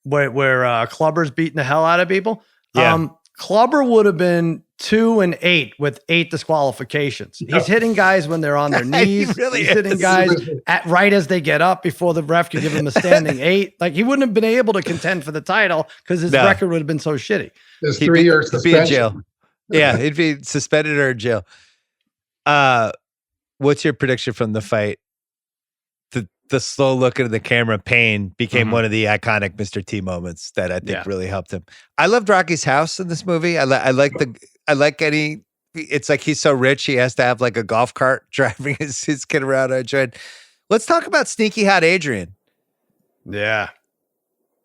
Where Clubber's beating the hell out of people?
Yeah.
Clubber would have been 2-8 with 8 disqualifications. He's hitting guys when they're on their knees. He's hitting guys right as they get up before the ref could give him a standing 8. Like, he wouldn't have been able to contend for the title because his record would have been so shitty.
There's 3 years suspension.
He'd be in jail. Yeah, he'd be suspended or in jail. What's your prediction from the fight? The slow look into the camera, pain became one of the iconic Mr. T moments that I think really helped him. I loved Rocky's house in this movie. I like any. It's like he's so rich he has to have like a golf cart driving his kid around. I enjoyed. Let's talk about Sneaky Hot Adrian.
Yeah,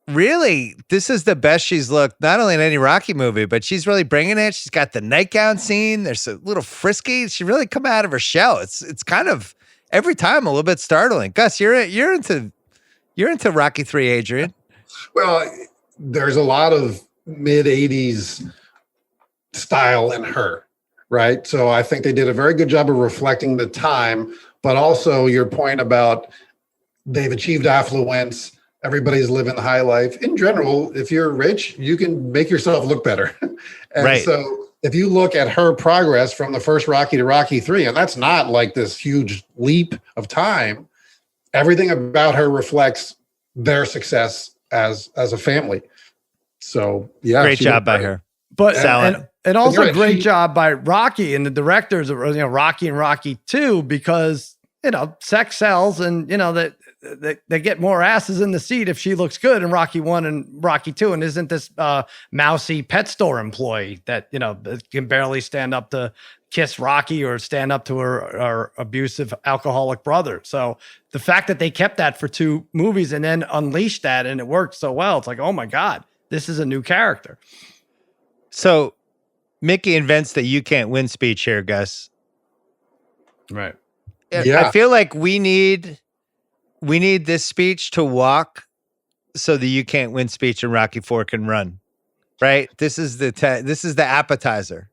really, this is the best she's looked not only in any Rocky movie, but she's really bringing it. She's got the nightgown scene. There's a little frisky. She really come out of her shell. It's kind of. Every time a little bit startling. Gus, you're into Rocky 3, Adrian.
Well, there's a lot of mid-'80s style in her, right? So I think they did a very good job of reflecting the time, but also your point about they've achieved affluence. Everybody's living the high life. In general, if you're rich, you can make yourself look better. And so if you look at her progress from the first Rocky to Rocky 3, and that's not like this huge leap of time, everything about her reflects their success as a family. So yeah,
Great job by her.
But
Salad.
and also
Right,
great job by Rocky and the directors of Rocky and Rocky 2, because sex sells, and that they get more asses in the seat if she looks good in Rocky 1 and Rocky 2, and isn't this mousy pet store employee that can barely stand up to kiss Rocky or stand up to her abusive alcoholic brother. So the fact that they kept that for 2 movies and then unleashed that and it worked so well, it's like, oh my God, this is a new character.
So Mickey invents the "you can't win" speech here, Gus.
Right.
Yeah.
I feel like we need this speech to walk so the "you can't win" speech in Rocky 4 can run. Right? This is the appetizer.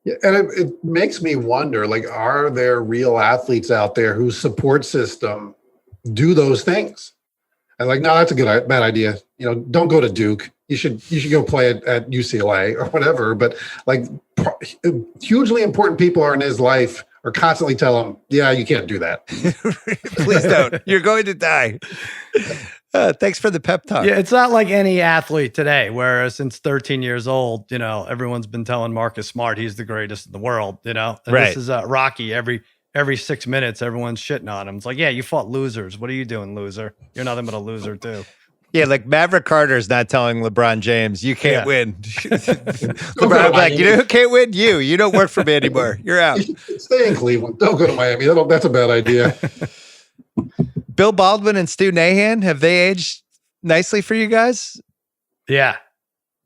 Yeah, and it makes me wonder, like, are there real athletes out there whose support system do those things? And like, no, that's a bad idea. Don't go to Duke. You should go play at UCLA or whatever. But like, hugely important people are in his life are constantly telling him, yeah, you can't do that.
Please don't. You're going to die. Thanks for the pep talk.
Yeah, it's not like any athlete today, where since 13 years old, everyone's been telling Marcus Smart he's the greatest in the world, And
Right.
This is Rocky. Every 6 minutes, everyone's shitting on him. It's like, yeah, you fought losers. What are you doing, loser? You're nothing but a loser, too.
Yeah, like Maverick Carter's not telling LeBron James, you can't win. LeBron like, who can't win? You don't work for me anymore. You're out.
Stay in Cleveland. Don't go to Miami. That's a bad idea.
Bill Baldwin and Stu Nahan, have they aged nicely for you guys?
Yeah.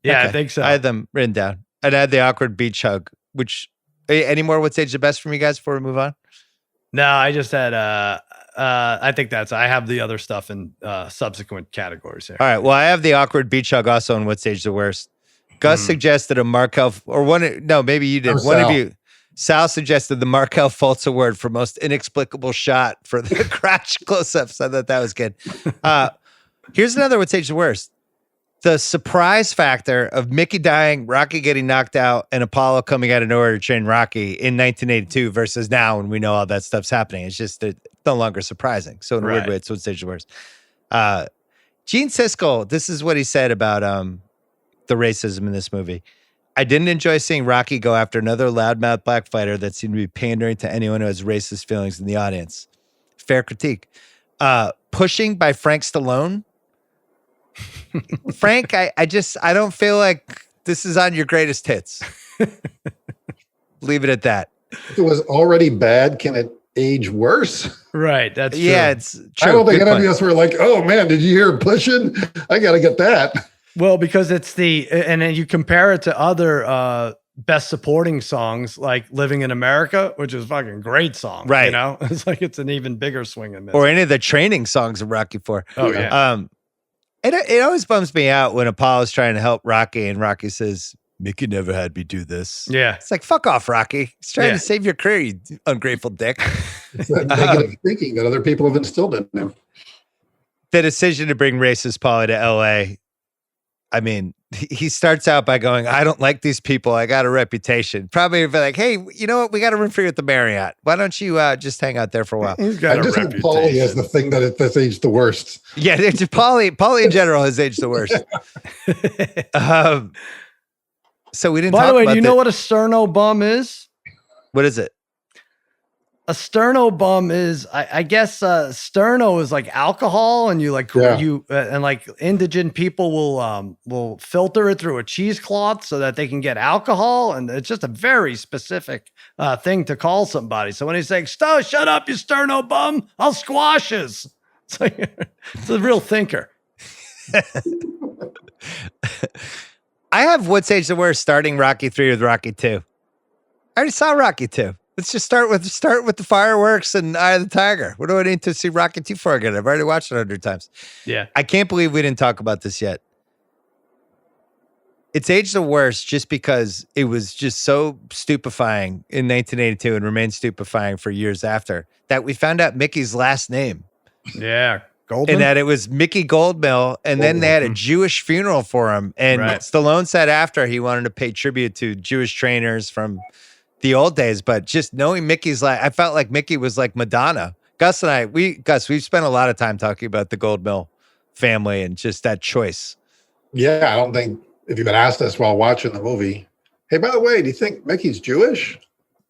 Yeah,
Okay.
I think so.
I had them written down. And I had the awkward beach hug, which, any more what's aged the best from you guys before we move on?
No, I just had, I think I have the other stuff in subsequent categories here.
All right. Well, I have the awkward beach hug also on what's aged the worst. Gus suggested a Markel, maybe you did. One of you, Sal suggested the Markel Fultz Award for most inexplicable shot for the crotch close-ups. I thought that was good. Here's another what's aged the worst. The surprise factor of Mickey dying, Rocky getting knocked out, and Apollo coming out of nowhere to train Rocky in 1982 versus now when we know all that stuff's happening. It's just it's no longer surprising. So in a weird way, it's what's aged the worst. Gene Siskel, this is what he said about the racism in this movie. I didn't enjoy seeing Rocky go after another loudmouth black fighter that seemed to be pandering to anyone who has racist feelings in the audience. Fair critique. Pushing by Frank Stallone. Frank, I don't feel like this is on your greatest hits. Leave it at that.
If it was already bad, can it age worse?
Right. That's true.
Yeah, it's true.
I don't think
Good
any of
point.
us were like, oh man, did you hear him pushing? I got to get that.
Well, because and then you compare it to other best supporting songs like Living in America, which is a fucking great song.
Right.
It's like it's an even bigger swing and miss.
Or any of the training songs of Rocky 4.
Oh, yeah.
It always bums me out when Apollo's trying to help Rocky and Rocky says, Mickey never had me do this.
Yeah.
It's like, fuck off, Rocky. He's trying to save your career, you ungrateful dick.
It's that negative thinking that other people have instilled in him.
The decision to bring racist Paulie to LA, I mean, he starts out by going, I don't like these people. I got a reputation. Probably be like, hey, you know what? We got a room for you at the Marriott. Why don't you just hang out there for a while?
He's got
I
a
just think
reputation.
Paulie has the thing that's aged the worst.
Yeah, Paulie in general has aged the worst. So we didn't
By
talk
the way,
about
do you know what a sterno bum is?
What is it?
A sterno bum is, I guess, sterno is like alcohol, and you and like indigent people will filter it through a cheesecloth so that they can get alcohol, and it's just a very specific thing to call somebody. So when he's saying, "Shut up, you sterno bum, I'll squash his," it's like it's a real thinker.
I have what's aged the worst starting Rocky 3 with Rocky 2. I already saw Rocky 2. Let's just start with the fireworks and Eye of the Tiger. What do I need to see Rocky 2 for again? I've already watched it 100 times.
Yeah.
I can't believe we didn't talk about this yet. It's aged the worst just because it was just so stupefying in 1982 and remained stupefying for years after that we found out Mickey's last name.
Yeah. Goldman?
and that it was Mickey Goldmill, and then they had a Jewish funeral for him. And Stallone said after he wanted to pay tribute to Jewish trainers from the old days, but just knowing Mickey's I felt like Mickey was like Madonna. Gus and I, we've spent a lot of time talking about the Goldmill family and just that choice.
Yeah, I don't think if you had asked us while watching the movie, hey, by the way, do you think Mickey's Jewish?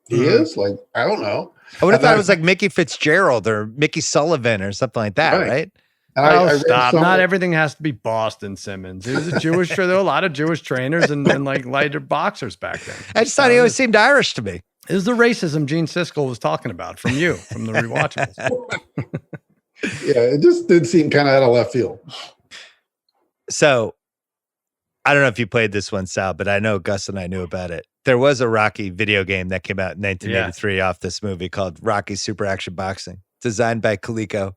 He is? Like, I don't know.
I would have thought it was like Mickey Fitzgerald or Mickey Sullivan or something like that, right?
And I
stop. Not everything has to be Boston Simmons. He was a Jewish, there were a lot of Jewish trainers and like lighter boxers back then.
I just thought he always seemed Irish to me.
It was the racism Gene Siskel was talking about from the Rewatchables.
Yeah, it just did seem kind of out of left field.
So I don't know if you played this one, Sal, but I know Gus and I knew about it. There was a Rocky video game that came out in 1983 off this movie called Rocky Super Action Boxing, designed by Coleco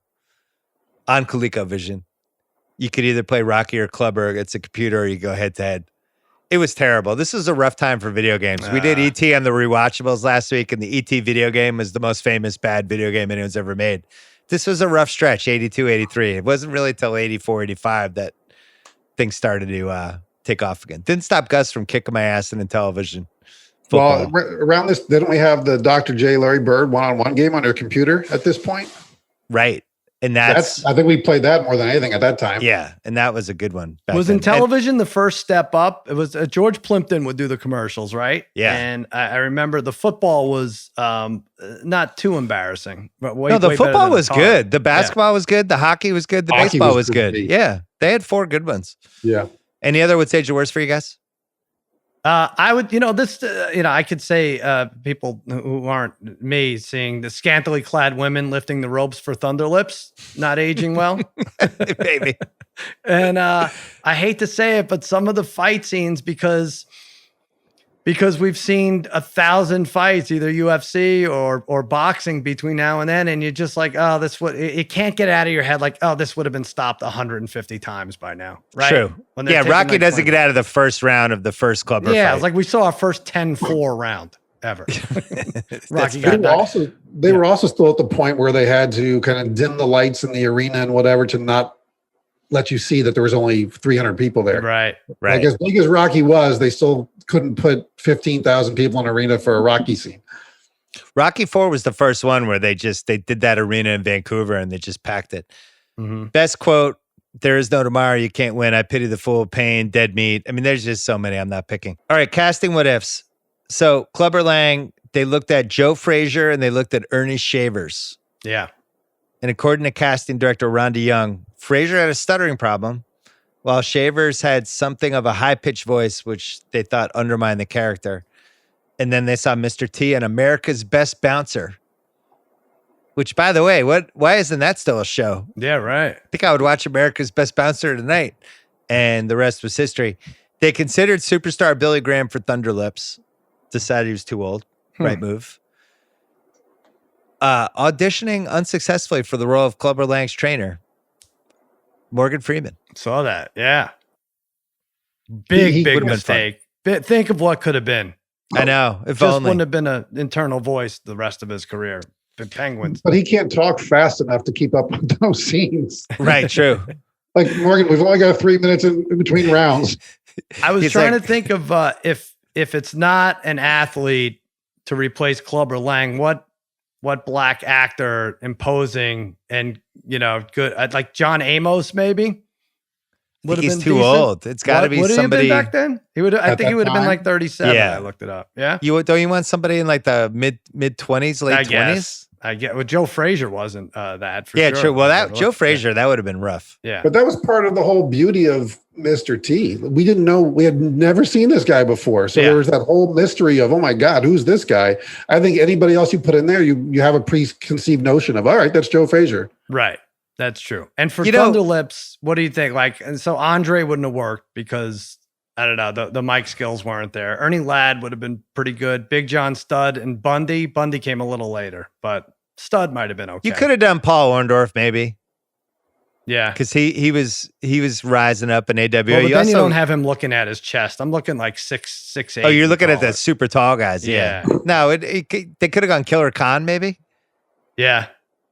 on ColecoVision. You could either play Rocky or Clubber against a computer, or you go head to head. It was terrible. This was a rough time for video games. We did E.T. on the Rewatchables last week, and the E.T. video game was the most famous bad video game anyone's ever made. This was a rough stretch, 82, 83. It wasn't really till 84, 85 that things started to take off again. Didn't stop Gus from kicking my ass in Intellivision football.
Well, around this, didn't we have the Dr. J. Larry Bird one-on-one game on your computer at this point?
Right. And that's
I think we played that more than anything at that time.
Yeah, and that was a good one.
Was Intellivision the first step up? It was George Plimpton would do the commercials, right?
Yeah.
And I remember the football was not too embarrassing. But
the football was good. The basketball was good. The hockey was good. The baseball was good. Yeah, they had 4 good ones.
Yeah.
Any other would say worse for you guys?
I would, I could say people who aren't me seeing the scantily clad women lifting the ropes for Thunder Lips, not aging well.
Maybe.
And I hate to say it, but some of the fight scenes, because we've seen 1,000 fights, either UFC or boxing between now and then, and you're just like, oh, it can't get out of your head. Like, oh, this would have been stopped 150 times by now. Right.
True. Yeah. Rocky doesn't get out of the first round of the first Clubber fight.
Yeah. It's like we saw our first 10-4 round ever. Rocky
they were also still at the point where they had to kind of dim the lights in the arena and whatever to not let you see that there was only 300 people there.
Right.
Like as big as Rocky was, they still couldn't put 15,000 people in an arena for a Rocky scene.
Rocky 4 was the first one where they did that arena in Vancouver and they just packed it. Mm-hmm. Best quote, "There is no tomorrow, you can't win. I pity the fool, pain, dead meat." I mean, there's just so many I'm not picking. All right, casting what ifs. So Clubber Lang, they looked at Joe Frazier and they looked at Ernie Shavers.
Yeah.
And according to casting director Rhonda Young, Frazier had a stuttering problem, while Shavers had something of a high-pitched voice, which they thought undermined the character. And then they saw Mr. T and America's Best Bouncer, which, by the way, why isn't that still a show?
Yeah, right.
I think I would watch America's Best Bouncer tonight. And the rest was history. They considered superstar Billy Graham for Thunder Lips, decided he was too old. Right move. Auditioning unsuccessfully for the role of Clubber Lang's trainer, Morgan Freeman.
Saw that. Yeah. Big mistake. Think of what could have been.
I know. If
Just
only.
wouldn't have been an internal voice the rest of his career. The Penguins.
But he can't talk fast enough to keep up with those scenes.
Right. True.
Like, Morgan, we've only got 3 minutes in between rounds.
I was trying to think of if it's not an athlete to replace Clubber Lang, what black actor imposing and good, like John Amos maybe?
He's too old. It's got to be somebody.
Would he have been back then? I think he would have been like 37.
Yeah.
I looked it up. Yeah.
Don't you want somebody in like the mid 20s, late 20s?
I get. Well, Joe Frazier wasn't that for sure.
Yeah, true. Well, Joe Frazier, that would have been rough.
Yeah.
But that was part of the whole beauty of Mr. T. We didn't know, we had never seen this guy before. So there was that whole mystery of, oh my God, who's this guy? I think anybody else you put in there, you have a preconceived notion of, all right, that's Joe Frazier.
Right. That's true. And for Thunder Lips, what do you think? Like, and so Andre wouldn't have worked because I don't know, the mic skills weren't there. Ernie Ladd would have been pretty good. Big John Studd and Bundy. Bundy came a little later, but Studd might have been okay.
You could have done Paul Orndorff maybe.
Yeah.
Because he was rising up in AWA.
Well, but then you don't have him looking at his chest. I'm looking like 6'8".
Oh, you're looking at the super tall guys. Yeah. No, they could have gone Killer Khan maybe.
Yeah.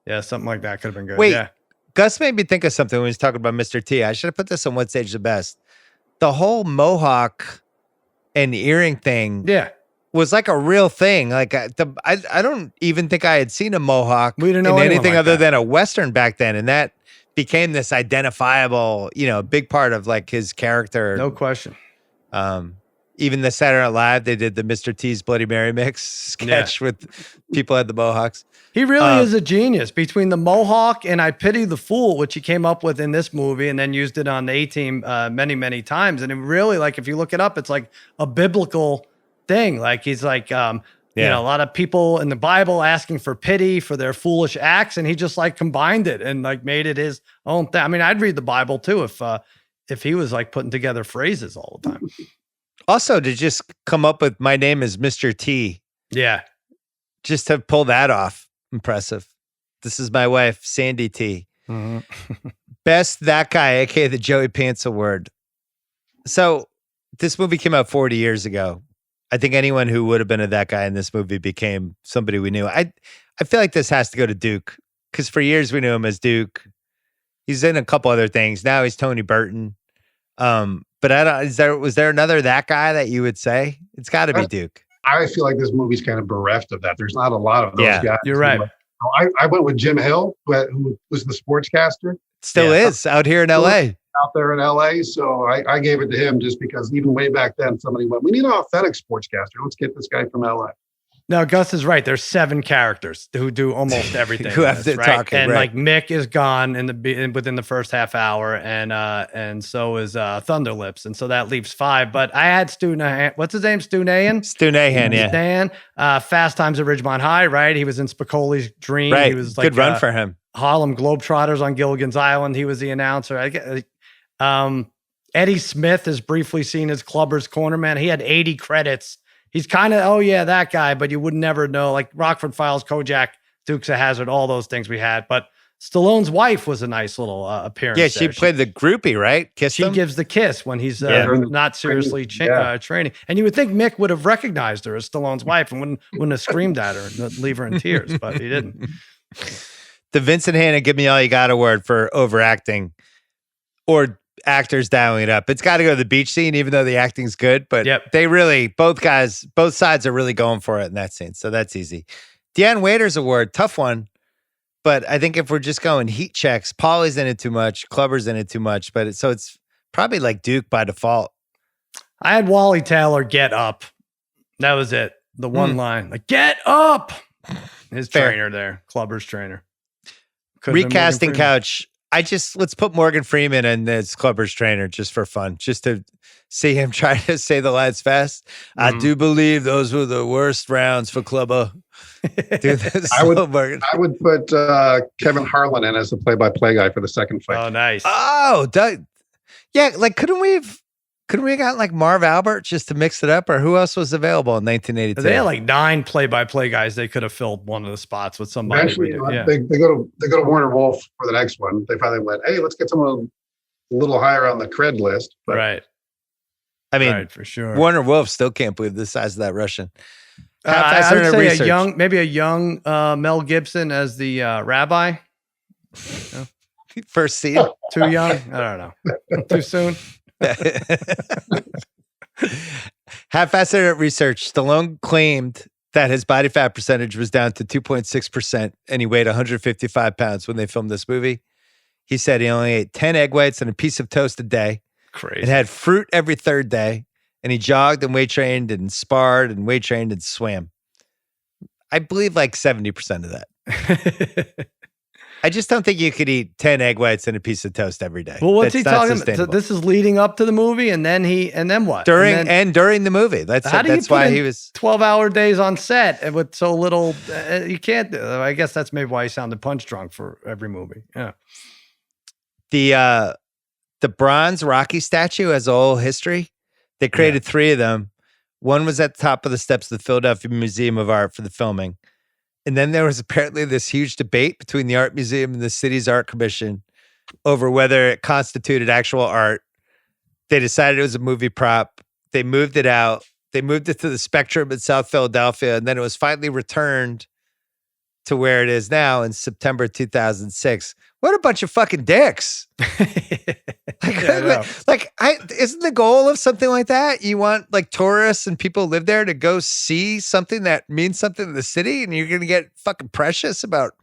Yeah, something like that could have been good.
Wait.
Yeah.
Gus made me think of something when he was talking about Mr. T. I should have put this on What Stage the Best. The whole mohawk and earring thing
Yeah.
was like a real thing. Like I don't even think I had seen a mohawk
We didn't know
in
anyone
anything
like
other
that.
than a Western back then. And that became this identifiable, big part of like his character.
No question.
Even the Saturday Night Live, they did the Mr. T's Bloody Mary mix sketch with people had the mohawks.
He really is a genius. Between the mohawk and I Pity the Fool, which he came up with in this movie and then used it on the A-Team many, many times. And it really, like, if you look it up, it's like a biblical thing. Like, he's like, a lot of people in the Bible asking for pity for their foolish acts. And he just like combined it and like made it his own thing. I mean, I'd read the Bible too if he was like putting together phrases all the time.
Also, to just come up with my name is Mr. T.
Yeah.
Just to pull that off. Impressive. This is my wife, Sandy T.
Mm-hmm.
Best that guy, aka the Joey Pants Award. So this movie came out 40 years ago. I think anyone who would have been a that guy in this movie became somebody we knew. I feel like this has to go to Duke because for years we knew him as Duke. He's in a couple other things. Now he's Tony Burton. But I don't. Was there another that guy that you would say? It's got to be Duke.
I feel like this movie's kind of bereft of that. There's not a lot of those guys.
You're right.
I went with Jim Hill, who was the sportscaster.
Still is out here in LA.
Out there in LA. So I gave it to him just because even way back then, somebody went, we need an authentic sportscaster. Let's get this guy from LA.
No, Gus is right. There's 7 characters who do almost everything.
Who have to talk,
and
right.
like Mick is gone within the first half hour, and so is Thunderlips, and so that leaves 5. But I had Stu Nahan. What's his name? Stu Nahan.
Stu Nahan, yeah.
Stan. Fast Times at Ridgemont High. Right. He was in Spicoli's Dream.
Right.
He was like
good run for him.
Harlem Globetrotters on Gilligan's Island. He was the announcer. Eddie Smith is briefly seen as Clubber's cornerman. He had 80 credits. He's kind of, that guy, but you would never know. Like Rockford Files, Kojak, Dukes of Hazzard, all those things we had. But Stallone's wife was a nice little appearance.
Yeah, she played the groupie, right?
She gives the kiss when he's not seriously training. And you would think Mick would have recognized her as Stallone's wife and wouldn't have screamed at her and leave her in tears, but he didn't.
The Vincent Hanna Give Me All You Got award for overacting or actors dialing it up. It's got to go to the beach scene, even though the acting's good. But they really, both sides are really going for it in that scene. So that's easy. Deanne Waiters Award, tough one. But I think if we're just going heat checks, Paulie's in it too much, Clubber's in it too much. But it's probably like Duke by default. I
had Wally Taylor get up. That was it. The one line, like, get up. His trainer there, Clubber's trainer.
Recasting couch. Let's put Morgan Freeman in as Clubber's trainer just for fun, just to see him try to say the lines fast. I do believe those were the worst rounds for Clubber. Dude,
I would put Kevin Harlan in as the play-by-play guy for the second fight.
Oh, nice.
Oh, yeah. Like, couldn't we have gotten like Marv Albert just to mix it up, or who else was available in 1982?
They had like 9 play-by-play guys. They could have filled one of the spots with somebody.
Eventually, they go to Warner Wolf for the next one. They finally went, hey, let's get someone a little higher on the cred list. But,
right.
I mean,
for sure.
Warner Wolf still can't believe the size of that Russian.
I would say a young Mel Gibson as the rabbi.
First scene.
Too young? I don't know. Too soon?
Half-assed research. Stallone claimed that his body fat percentage was down to 2.6%, and he weighed 155 pounds when they filmed this movie. He said he only ate 10 egg whites and a piece of toast a day.
Crazy.
And had fruit every third day. And he jogged and weight trained and sparred and weight trained and swam. I believe like 70% of that. I just don't think you could eat 10 egg whites and a piece of toast every day.
Well, what's he talking about? So this is leading up to the movie, and then what?
During the movie. That's why he was
12-hour days on set and with so little. You can't. I guess that's maybe why he sounded punch drunk for every movie. Yeah.
The bronze Rocky statue has a whole history. They created 3 of them. One was at the top of the steps of the Philadelphia Museum of Art for the filming. And then there was apparently this huge debate between the art museum and the city's art commission over whether it constituted actual art. They decided it was a movie prop. They moved it out. They moved it to the Spectrum in South Philadelphia. And then it was finally returned to where it is now in September 2006. What a bunch of fucking dicks. Isn't the goal of something like that? You want like tourists and people who live there to go see something that means something to the city, and you're going to get fucking precious about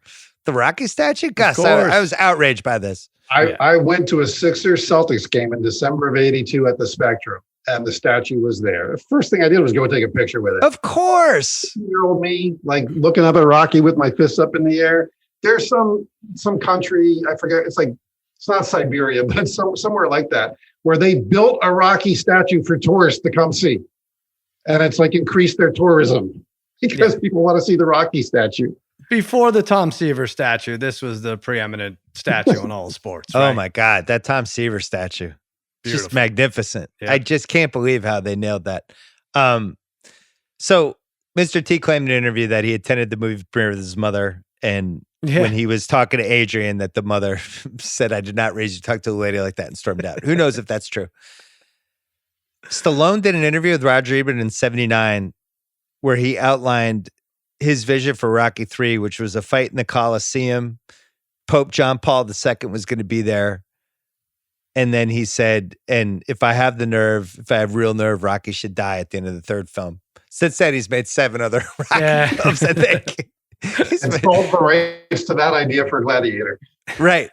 the Rocky statue? Gus, I was outraged by this.
I went to a Sixers Celtics game in December of '82 at the Spectrum, and the statue was there. The first thing I did was go take a picture with it.
Of course.
Year-old me, like looking up at Rocky with my fists up in the air. There's some country, I forget, it's not Siberia, but it's somewhere like that, where they built a Rocky statue for tourists to come see. And it's like increased their tourism because people want to see the Rocky statue.
Before the Tom Seaver statue, this was the preeminent statue in all sports. Right?
Oh my God, that Tom Seaver statue.
Beautiful.
Just magnificent.
Yeah.
I just can't believe how they nailed that. So Mr. T claimed in an interview that he attended the movie premiere with his mother, and when he was talking to Adrian, that the mother said, "I did not raise you to talk to a lady like that," and stormed out. Who knows if that's true? Stallone did an interview with Roger Ebert in '79 where he outlined his vision for Rocky III, which was a fight in the Coliseum. Pope John Paul II was going to be there. And then he said, and if I have real nerve, Rocky should die at the end of the third film. Since then, he's made 7 other Rocky films, I think.
He's sold the rights to that idea for Gladiator.
Right.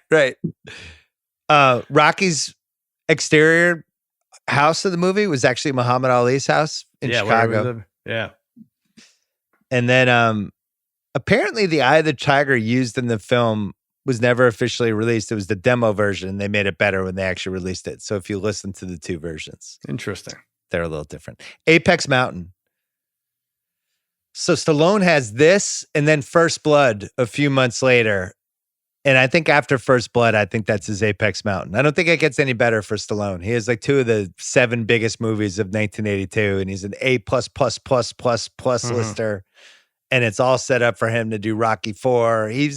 Rocky's exterior house of the movie was actually Muhammad Ali's house in Chicago.
Yeah.
And then apparently the Eye of the Tiger used in the film was never officially released. It was the demo version. They made it better when they actually released it. So if you listen to the 2 versions.
Interesting.
They're a little different. Apex Mountain. So Stallone has this and then First Blood a few months later. And I think after First Blood, I think that's his Apex Mountain. I don't think it gets any better for Stallone. He has like 2 of the 7 biggest movies of 1982, and he's an A++++ lister. And it's all set up for him to do Rocky IV. He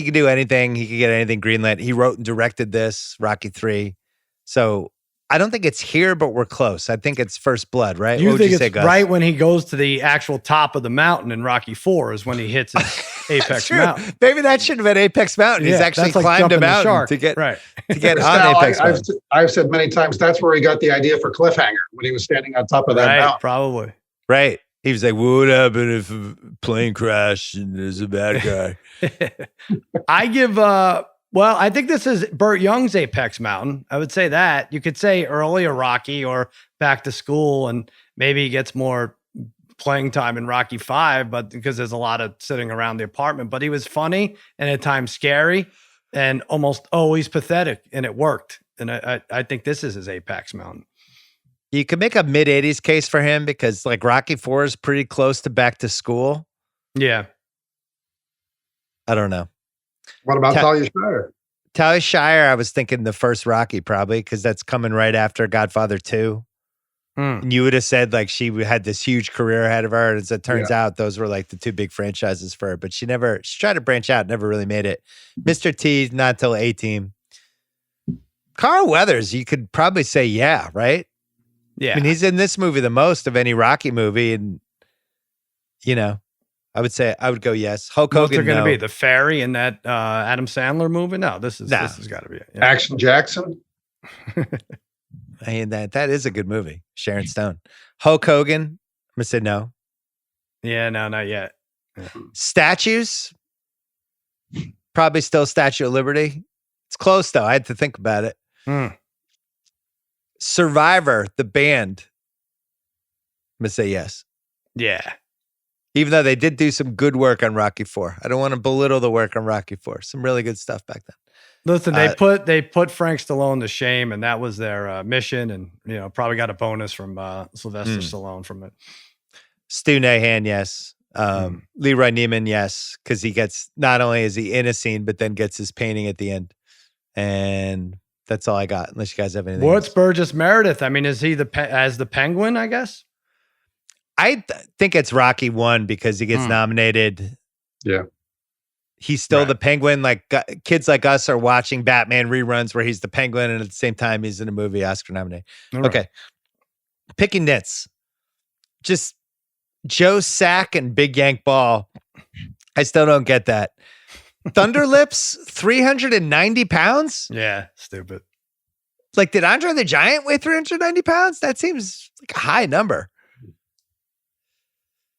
can do anything. He can get anything greenlit. He wrote and directed this, Rocky III. So I don't think it's here, but we're close. I think it's First Blood, right?
You think it's right when he goes to the actual top of the mountain in Rocky IV is when he hits his Apex Mountain.
Maybe that shouldn't have been Apex Mountain. He's actually
like
climbed a mountain to get on Apex Mountain.
I've said many times that's where he got the idea for Cliffhanger, when he was standing on top of that mountain.
Probably.
Right. He was like, what would happen if a plane crashed and there's a bad guy?
I think this is Burt Young's Apex Mountain. I would say that. You could say earlier Rocky or Back to School, and maybe he gets more playing time in Rocky V, but because there's a lot of sitting around the apartment. But he was funny and at times scary and almost always pathetic, and it worked. And I think this is his Apex Mountain.
You could make a mid-'80s case for him because like Rocky IV is pretty close to Back to School.
Yeah.
I don't know.
What about Talia Shire?
Talia Shire, I was thinking the first Rocky probably because that's coming right after Godfather 2. And you would have said like she had this huge career ahead of her. As it turns out, those were like the 2 big franchises for her. But she tried to branch out, never really made it. Mr. T, not till 18. Carl Weathers, you could probably say right?
Yeah.
I mean, he's in this movie the most of any Rocky movie. And, I would go yes. Hulk Hogan,
what's it going to be? The fairy in that Adam Sandler movie? No, this has got to be it. Yeah.
Action Jackson?
I mean, that is a good movie. Sharon Stone. Hulk Hogan, I'm going to say no.
Yeah, no, not yet. Yeah.
Statues? Probably still Statue of Liberty. It's close, though. I had to think about it. Survivor, the band. I'm going to say yes.
Yeah.
Even though they did do some good work on Rocky IV. I don't want to belittle the work on Rocky IV. Some really good stuff back then.
Listen, they put Frank Stallone to shame, and that was their mission. And probably got a bonus from Sylvester Stallone from it. Stu
Nahan, yes. Leroy Neiman, yes, because he gets not only is he in a scene, but then gets his painting at the end. And that's all I got. Unless you guys have anything.
What's Burgess Meredith? I mean, is he as the Penguin? I guess.
I think it's Rocky 1 because he gets nominated.
Yeah.
He's still the Penguin. Like kids like us are watching Batman reruns where he's the Penguin, and at the same time he's in a movie Oscar nominated.
Right.
Okay. Picking nits. Just Joe Sack and Big Yank Ball. I still don't get that. Thunder Lips, 390 pounds?
Yeah, stupid.
Like, did Andre the Giant weigh 390 pounds? That seems like a high number.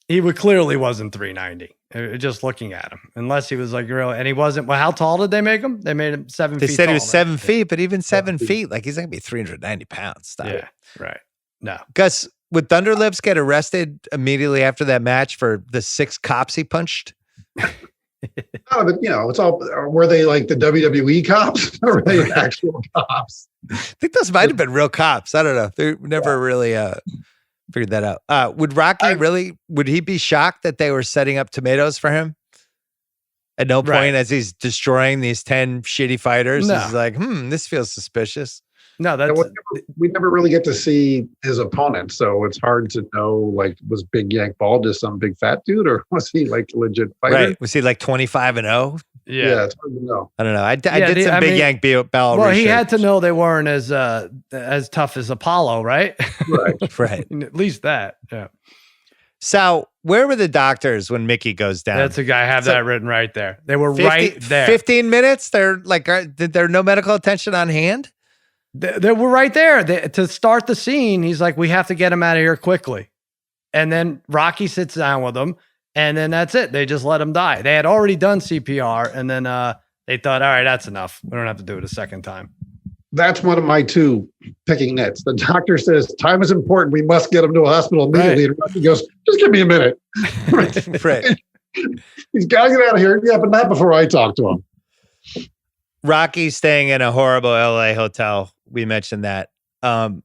He clearly wasn't 390. Just looking at him, unless he was like real, and he wasn't. Well, how tall did they make him? They made him 7 feet.
They said
tall,
he was 7
right?
feet, but even 7 feet, like he's not gonna be 390 pounds. Stop it.
Right. No.
Gus, would Thunder Lips get arrested immediately after that match for the 6 cops he punched?
No, but it's all. Were they like the WWE cops or were they actual cops?
I think those might have been real cops. I don't know. They never really figured that out. Would Rocky would he be shocked that they were setting up tomatoes for him? At no point as he's destroying these 10 shitty fighters, he's like, this feels suspicious.
No, that's
we never really get to see his opponent, so it's hard to know. Like, was Big Yank Ball just some big fat dude, or was he like a legit fighter?
Right? Was he like 25-0?
Yeah, it's hard to know.
I don't know. I did some Big Yank Ball.
Well,
research.
he had to know they weren't as tough as Apollo, right?
Right.
At least that. Yeah.
So, where were the doctors when Mickey goes down?
That's a guy. I have that written right there. They were right there.
15 minutes. They're like, did there no medical attention on hand?
They were right there to start the scene. He's like, we have to get him out of here quickly. And then Rocky sits down with him, and then that's it. They just let him die. They had already done CPR, and then they thought, all right, that's enough. We don't have to do it a second time.
That's one of my 2 picking nits. The doctor says, time is important. We must get him to a hospital immediately. And Rocky goes, just give me a minute.
Right.
He's got to get out of here. Yeah, but not before I talk to him.
Rocky's staying in a horrible LA hotel. We mentioned that.
Well,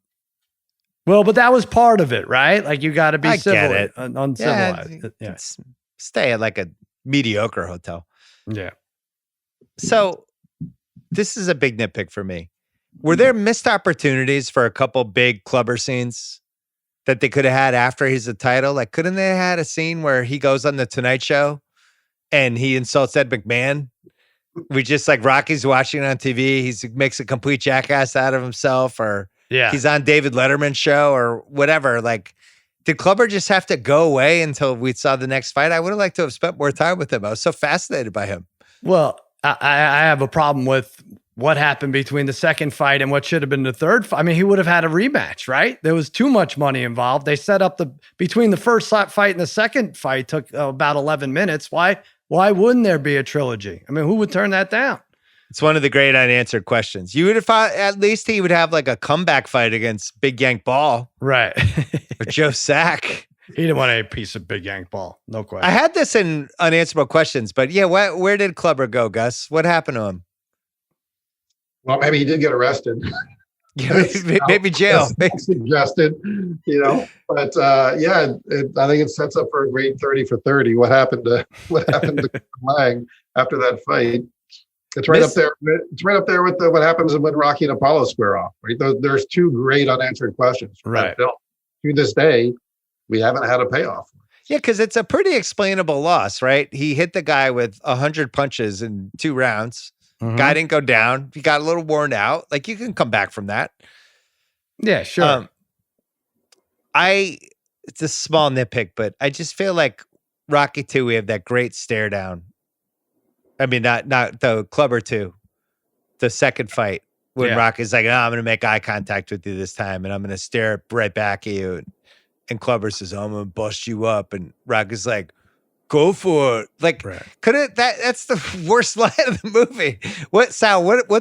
but that was part of it, right? Like, you got to be uncivilized.
Yeah. Stay at like a mediocre hotel.
Yeah.
So this is a big nitpick for me. Were there missed opportunities for a couple big clubber scenes that they could have had after he's the title? Like, couldn't they have had a scene where he goes on the Tonight Show and he insults Ed McMahon? We just like Rocky's watching it on TV. He makes a complete jackass out of himself, or he's on David Letterman's show or whatever. Like, did Clubber just have to go away until we saw the next fight? I would have liked to have spent more time with him. I was so fascinated by him.
Well, I have a problem with what happened between the second fight and what should have been the third fight. I mean, he would have had a rematch, right? There was too much money involved. They set up between the first fight and the second fight took about 11 minutes. Why wouldn't there be a trilogy? I mean, who would turn that down?
It's one of the great unanswered questions. You would have thought at least he would have like a comeback fight against Big Yank Ball.
Right.
Or Joe Sack.
He didn't want a piece of Big Yank Ball. No question.
I had this in unanswerable questions, but yeah, where did Clubber go, Gus? What happened to him?
Well, maybe he did get arrested.
Maybe jail.
Suggested, but I think it sets up for a great 30 for 30. What happened to Lang after that fight? It's right up there. It's right up there with what happens when Rocky and Apollo square off. Right, there's 2 great unanswered questions.
Right.
To this day, we haven't had a payoff.
Yeah, because it's a pretty explainable loss, right? He hit the guy with 100 punches in 2 rounds. Mm-hmm. Guy didn't go down. He got a little worn out. Like, you can come back from that.
Yeah, sure.
It's a small nitpick, but I just feel like Rocky 2, we have that great stare down. I mean, not the Clubber 2, the second fight when Rocky's like, I'm going to make eye contact with you this time, and I'm going to stare right back at you. And Clubber says, I'm going to bust you up. And Rocky's like, go for it. Like, that's the worst line of the movie. What's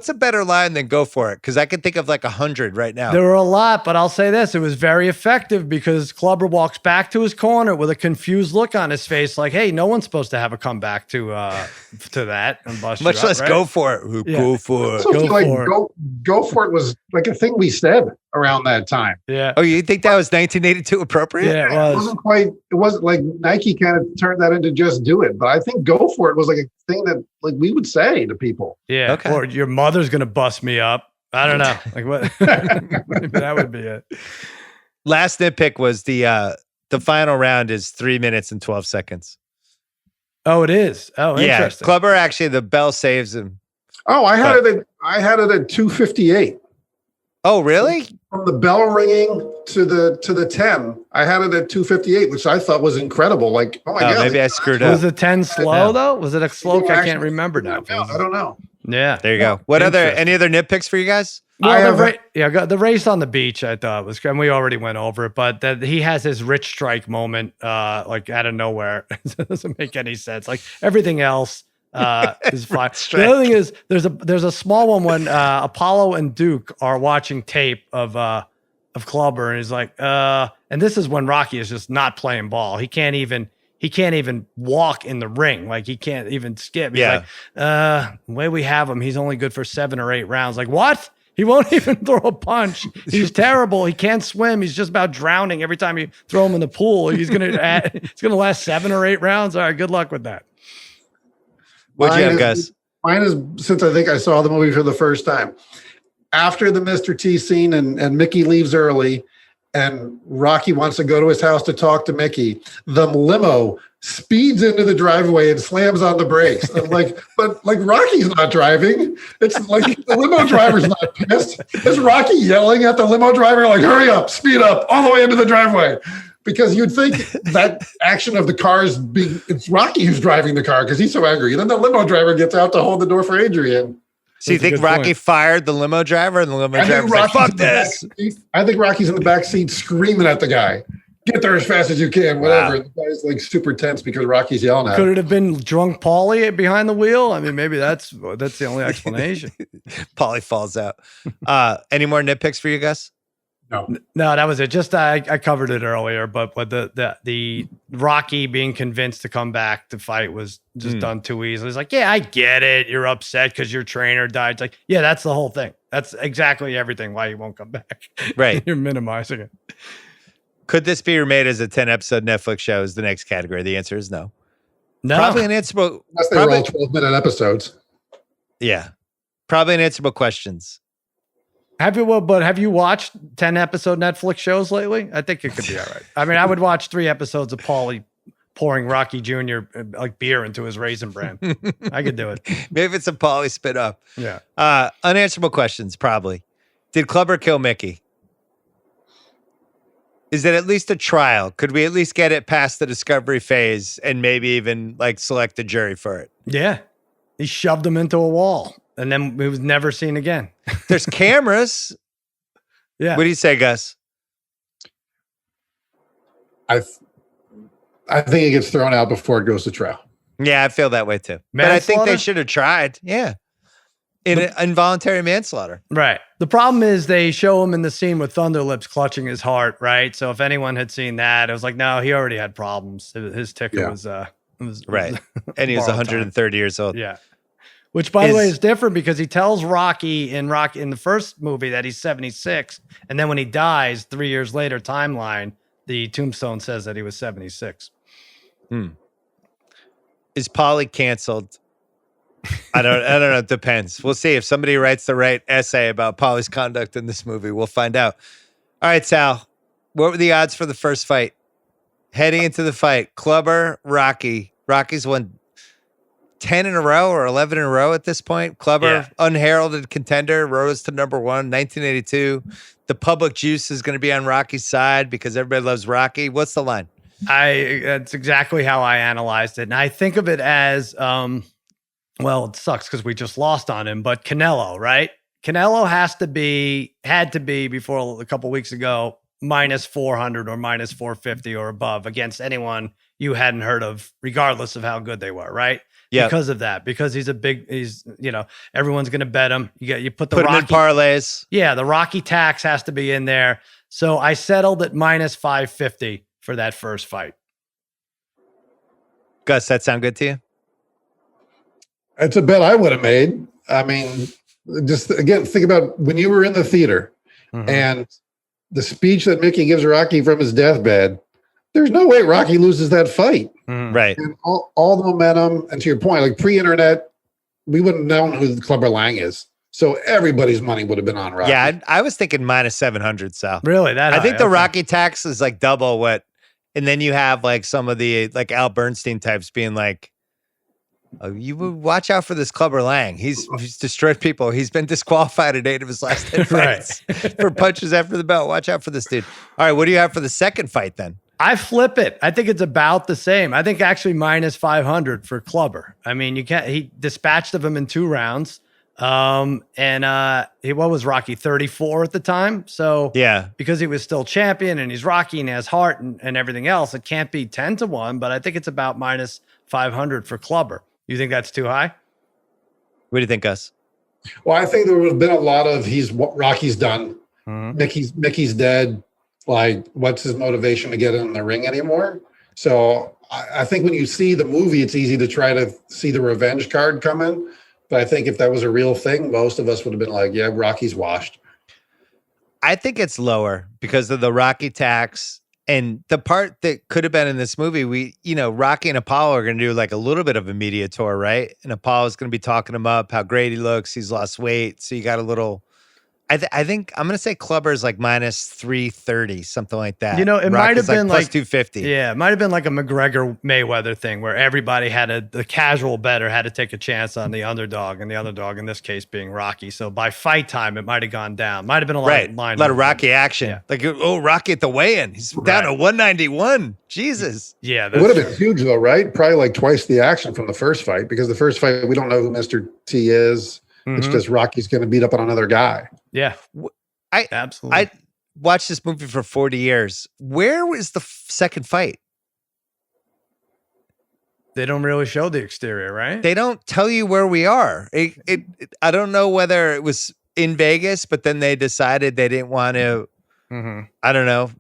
a better line than go for it? Because I can think of like 100 right now.
There were a lot, but I'll say this. It was very effective because Clubber walks back to his corner with a confused look on his face. Like, hey, no one's supposed to have a comeback to that. And bust
Much less go for it.
Yeah.
Go for it.
Go for it was like a thing we said around that time.
Yeah.
Oh, you think that was 1982 appropriate?
Yeah, it was.
It wasn't like Nike kind of turned that into just do it. But I think go for it was like a thing that like we would say to people.
Yeah. Okay. Or your mother's going to bust me up. I don't know. Like what? That would be it.
Last nitpick was the final round is 3 minutes and 12 seconds.
Oh, it is. Oh,
yeah.
Interesting.
Clubber actually, the bell saves him.
Oh, I had it at 2:58.
Oh, really?
From the bell ringing to the 10, I had it at 2:58, which I thought was incredible. Like, oh my god,
maybe I screwed up.
Was the 10 slow though? Was it a slow? I can't remember now.
I don't know.
Yeah,
there you go. Any other nitpicks for you guys?
Well, the race on the beach I thought was, and we already went over it, but that he has his Rich Strike moment, like out of nowhere. It doesn't make any sense. Like everything else is fine. The other thing is there's a small one when Apollo and Duke are watching tape of Clubber, and he's like, and this is when Rocky is just not playing ball. He can't even walk in the ring. Like he can't even skip. He's like, the way we have him, he's only good for 7 or 8 rounds. Like what? He won't even throw a punch. He's terrible. He can't swim. He's just about drowning every time you throw him in the pool. It's gonna last 7 or 8 rounds. All right, good luck with that.
What'd you have, Gus?
Mine is, since I think I saw the movie for the first time, after the Mr. T scene and Mickey leaves early and Rocky wants to go to his house to talk to Mickey, the limo speeds into the driveway and slams on the brakes. I'm like, but like Rocky's not driving. It's like the limo driver's not pissed. Is Rocky yelling at the limo driver like, hurry up, speed up, all the way into the driveway? Because you'd think that action of the cars it's Rocky who's driving the car because he's so angry. And then the limo driver gets out to hold the door for Adrian.
So you think Rocky fired the limo driver and the limo driver's like, fuck this?
I think Rocky's in the back seat screaming at the guy. Get there as fast as you can, whatever. Wow. The guy's like super tense because Rocky's yelling at him.
Could it have been drunk Paulie behind the wheel? I mean, maybe that's the only explanation.
Paulie falls out. Any more nitpicks for you guys?
No,
that was it. Just I covered it earlier, but the Rocky being convinced to come back to fight was just done too easily. It's like, yeah, I get it. You're upset because your trainer died. It's like, yeah, that's the whole thing. That's exactly everything why you won't come back.
Right.
You're minimizing it.
Could this be remade as a 10-episode Netflix show is the next category. The answer is no.
No.
Probably unanswerable.
Unless they were all 12-minute episodes.
Yeah. Probably unanswerable questions.
Have you watched 10-episode Netflix shows lately? I think it could be all right. I mean, I would watch 3 episodes of Paulie pouring Rocky Jr. like beer into his Raisin Bran. I could do it.
Maybe it's a Paulie spit up.
Yeah.
Unanswerable questions, probably. Did Clubber kill Mickey? Is it at least a trial? Could we at least get it past the discovery phase and maybe even like select a jury for it?
Yeah. He shoved him into a wall and then he was never seen again.
There's cameras.
Yeah.
What do you say, Gus?
I think it gets thrown out before it goes to trial.
Yeah, I feel that way too. But I think they should have tried. Yeah. Involuntary manslaughter.
Right. The problem is they show him in the scene with Thunderlips clutching his heart, right? So if anyone had seen that, it was like, no, he already had problems. His ticker was
right. And he was 130 years old.
Yeah. Which, by the way, is different because he tells Rocky in the first movie that he's 76. And then when he dies 3 years later, timeline, the tombstone says that he was 76.
Is Paulie canceled? I don't know. It depends. We'll see if somebody writes the right essay about Paulie's conduct in this movie. We'll find out. All right, Sal. What were the odds for the first fight? Heading into the fight, Clubber, Rocky. Rocky's won 10 in a row or 11 in a row at this point. Clubber, unheralded contender, rose to number 1, 1982. The public juice is going to be on Rocky's side because everybody loves Rocky. What's the line?
That's exactly how I analyzed it. And I think of it as, well, it sucks because we just lost on him, but Canelo, right? Canelo had to be before a couple weeks ago, minus 400 or minus 450 or above against anyone you hadn't heard of, regardless of how good they were, right? Yeah. Because of that, because everyone's going to bet him. You put the Rocky
him in parlays.
Yeah. The Rocky tax has to be in there. So I settled at minus 550 for that first fight.
Gus, that sound good to you?
It's a bet I would have made. I mean, just again, think about when you were in the theater and the speech that Mickey gives Rocky from his deathbed. There's no way Rocky loses that fight.
Right.
And all the momentum, and to your point, like pre-internet, we wouldn't have known who Clubber Lang is. So everybody's money would have been on Rocky.
Yeah, I was thinking minus 700, Sal.
Really? I
think the Rocky tax is like double what, and then you have like some of the like Al Bernstein types being like, You would watch out for this Clubber Lang. He's destroyed people. He's been disqualified in 8 of his last 10 fights for punches after the belt. Watch out for this dude. All right, what do you have for the second fight then?
I flip it. I think it's about the same. I think actually minus 500 for Clubber. I mean, he dispatched of him in 2 rounds. What was Rocky, 34 at the time? So
yeah,
because he was still champion and he's Rocky and has heart and everything else, it can't be 10-1, but I think it's about minus 500 for Clubber. You think that's too high?
What do you think, Gus?
Well, I think there would have been a lot of Rocky's done.
Mm-hmm.
Mickey's dead. Like, what's his motivation to get in the ring anymore? So I think when you see the movie, it's easy to try to see the revenge card coming. But I think if that was a real thing, most of us would have been like, yeah, Rocky's washed.
I think it's lower because of the Rocky tax. And the part that could have been in this movie, Rocky and Apollo are going to do like a little bit of a media tour, right? And Apollo's going to be talking him up, how great he looks. He's lost weight. So you got a little, I think I'm going to say Clubber is like minus 330, something like that.
It might have been
plus
like
250.
Yeah, it might have been like a McGregor Mayweather thing where everybody the casual bettor had to take a chance on the underdog, and the underdog in this case being Rocky. So by fight time, it might have gone down. Might have been a lot of
Rocky action.
Yeah.
Like, Rocky at the weigh-in. He's down to 191. Jesus.
Yeah.
It would have been huge though, right? Probably like twice the action from the first fight, because the first fight, we don't know who Mr. T is. Mm-hmm. It's just Rocky's going to beat up on another guy.
Yeah. Absolutely.
I watched this movie for 40 years. Where was the second fight?
They don't really show the exterior, right?
They don't tell you where we are. I don't know whether it was in Vegas, but then they decided they didn't want to, I don't know,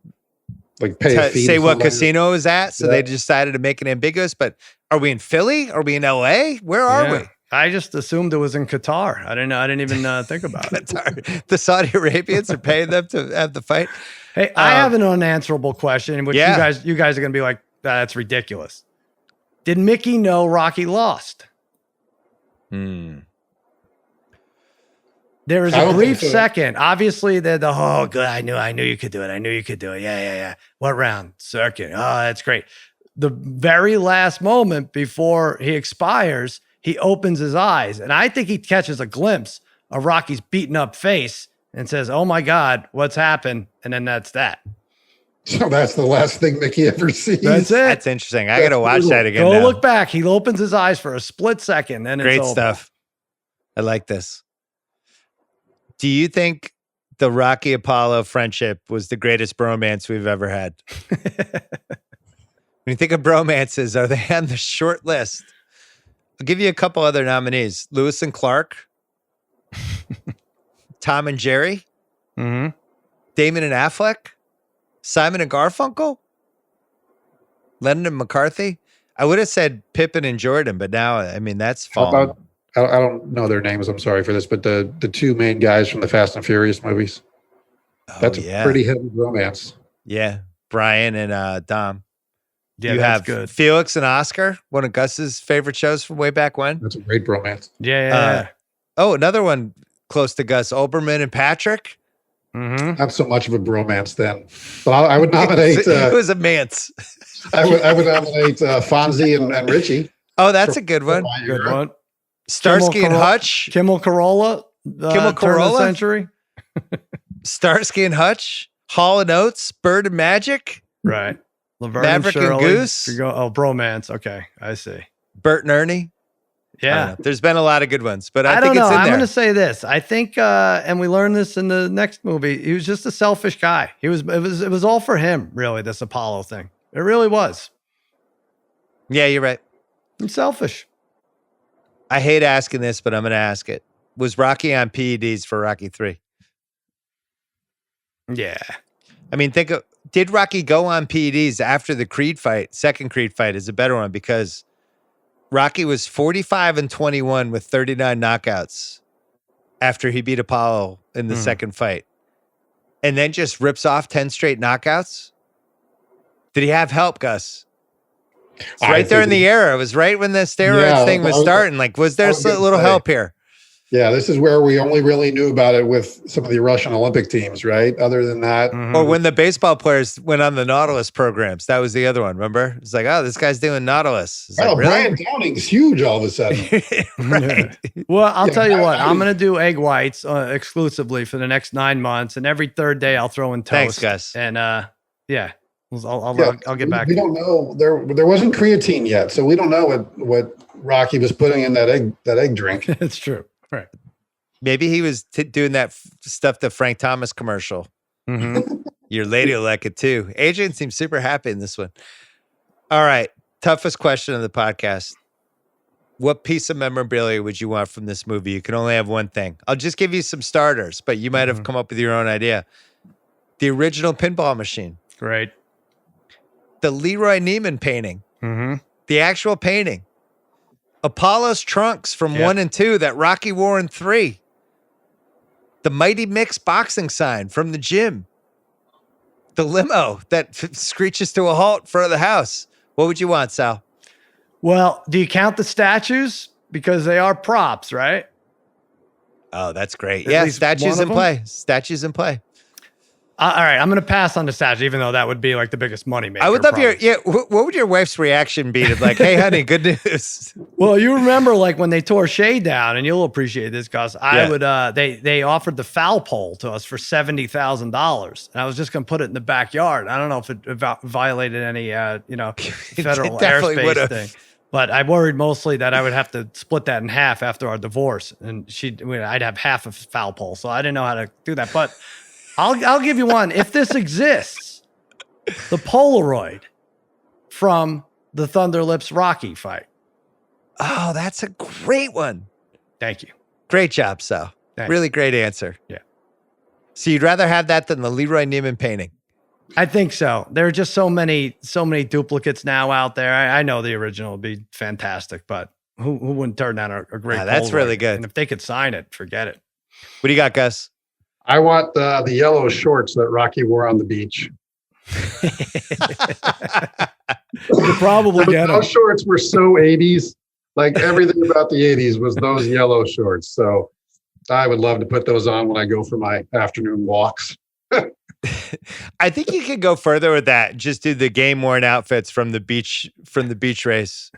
like pay a fee
say what casino is at. So they decided to make it ambiguous. But are we in Philly? Are we in LA? Where are we?
I just assumed it was in Qatar. I didn't know. I didn't even think about it.
The Saudi Arabians are paying them to have the fight.
Hey, I have an unanswerable question, which you guys are going to be like, that's ridiculous. Did Mickey know Rocky lost?
Hmm.
There was a brief second. Obviously, good. I knew you could do it. I knew you could do it. Yeah. What round? Second. Oh, that's great. The very last moment before he expires, he opens his eyes, and I think he catches a glimpse of Rocky's beaten up face and says, "Oh my God, what's happened?" And then that's that.
So that's the last thing Mickey ever sees.
That's it.
That's interesting. I got to watch that again.
Go look back. He opens his eyes for a split second, and
great
it's
stuff. I like this. Do you think the Rocky Apollo friendship was the greatest bromance we've ever had? When you think of bromances, are they on the short list? I'll give you a couple other nominees. Lewis and Clark, Tom and Jerry, Damon and Affleck, Simon and Garfunkel, Lennon and McCarthy. I would have said Pippen and Jordan, but now, I mean, that's fallen.
I don't know their names. I'm sorry for this, but the 2 main guys from the Fast and Furious movies. That's a pretty heavy romance.
Yeah. Brian and Dom.
Yeah,
you have good. Felix and Oscar, one of Gus's favorite shows from way back when.
That's a great romance.
Yeah.
Another one close to Gus, Oberman and Patrick.
Not so much of a bromance then, but I would nominate.
It was a manse.
I would nominate Fonzie and Richie.
Oh, that's a good one.
Good one.
Starsky and Hutch.
Kimmel Corolla.
Corolla
century.
Starsky and Hutch. Hall and Oates. Bird and Magic.
Right. Laverne
Maverick and Goose.
Bromance. Okay, I see.
Bert and Ernie.
Yeah.
There's been a lot of good ones, but I
don't
think
know.
it's in there.
I'm going to say this. I think, and we learned this in the next movie, he was just a selfish guy. It was all for him, really, this Apollo thing. It really was.
Yeah, you're right.
I'm selfish.
I hate asking this, but I'm going to ask it. Was Rocky on PEDs for Rocky 3?
Yeah.
I mean, did Rocky go on PEDs after the Creed fight? Second Creed fight is a better one because Rocky was 45-21 with 39 knockouts after he beat Apollo in the second fight. And then just rips off 10 straight knockouts? Did he have help, Gus? It's right there in the era. It was right when the steroids thing was starting. Like, was there a little help here?
Yeah, this is where we only really knew about it with some of the Russian Olympic teams, right? Other than that,
Or when the baseball players went on the Nautilus programs, that was the other one. Remember? It's like, oh, this guy's doing Nautilus. It's like, really?
Brian Downing's huge all of a sudden.
Right.
Well, I'll tell you what, I'm going to do egg whites exclusively for the next 9 months. And every third day I'll throw in toast.
Thanks, Gus.
And I'll get back.
We don't know. There wasn't creatine yet, so we don't know what Rocky was putting in that egg drink.
It's true. Right.
Maybe he was doing that stuff, the Frank Thomas commercial.
Mm-hmm.
Your lady will like it too. Adrian seems super happy in this one. All right. Toughest question of the podcast. What piece of memorabilia would you want from this movie? You can only have one thing. I'll just give you some starters, but you might have come up with your own idea. The original pinball machine.
Great.
The Leroy Neiman painting.
Mm-hmm.
The actual painting. Apollo's trunks from 1 and 2 that Rocky wore in 3. The Mighty Mix boxing sign from the gym. The limo that screeches to a halt in front of the house. What would you want, Sal?
Well, do you count the statues? Because they are props, right?
Oh, that's great.
At
Yeah,
least
statues
one
in
of
play. Statues in play.
All right, I'm going to pass on the statue, even though that would be like the biggest money maker.
I would love
probably.
what would your wife's reaction be to like, hey, honey, good news?
Well, you remember like when they tore Shay down, and you'll appreciate this, Gus. I would. They offered the foul pole to us for $70,000, and I was just going to put it in the backyard. I don't know if it violated any federal airspace thing, but I worried mostly that I would have to split that in half after our divorce, and I'd have half of foul pole, so I didn't know how to do that, but. I'll give you one. If this exists, the Polaroid from the Thunder Lips Rocky fight.
Oh, that's a great one.
Thank you.
Great job, Sal.
Thanks.
Really great answer.
Yeah.
So you'd rather have that than the Leroy Neiman painting?
I think so. There are just so many duplicates now out there. I know the original would be fantastic, but who wouldn't turn down a great
that's
Polaroid?
really good.
And if they could sign it, forget it.
What do you got, Gus?
I want the yellow shorts that Rocky wore on the beach.
You could probably get them.
Those shorts were so 80s. Like everything about the 80s was those yellow shorts. So I would love to put those on when I go for my afternoon walks.
I think you could go further with that. Just do the game worn outfits from the beach race.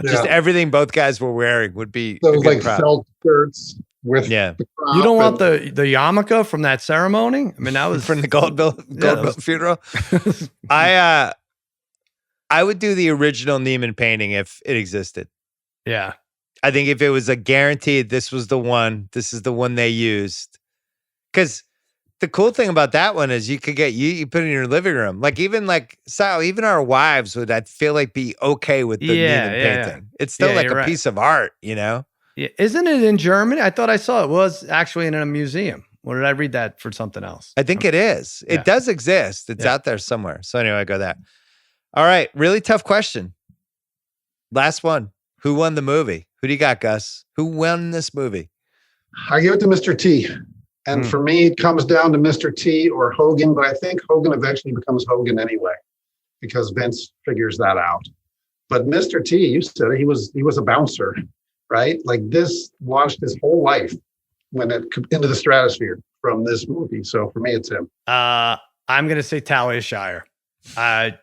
Just everything both guys were wearing would be
those like
prop.
felt shirts with the crop.
You don't want the yarmulke from that ceremony? I mean, that was
from the Goldbill funeral. I would do the original Neiman painting if it existed.
Yeah.
I think if it was a guaranteed, this was the one. This is the one they used. Because the cool thing about that one is you could get you put it in your living room. Like even our wives would, I feel like, be okay with the Neiman painting. It's still like a piece of art, you know?
Yeah. Isn't it in Germany? I thought I saw it was actually in a museum. Or did I read that for something else?
I think it is. It does exist. It's out there somewhere. So anyway, I go that. All right. Really tough question. Last one. Who won the movie? Who do you got, Gus? Who won this movie?
I give it to Mr. T. And for me, it comes down to Mr. T or Hogan, but I think Hogan eventually becomes Hogan anyway, because Vince figures that out. But Mr. T, you said it, he was a bouncer, right? Like this launched his whole life when it into the stratosphere from this movie. So for me, it's him.
I'm going to say Talia Shire.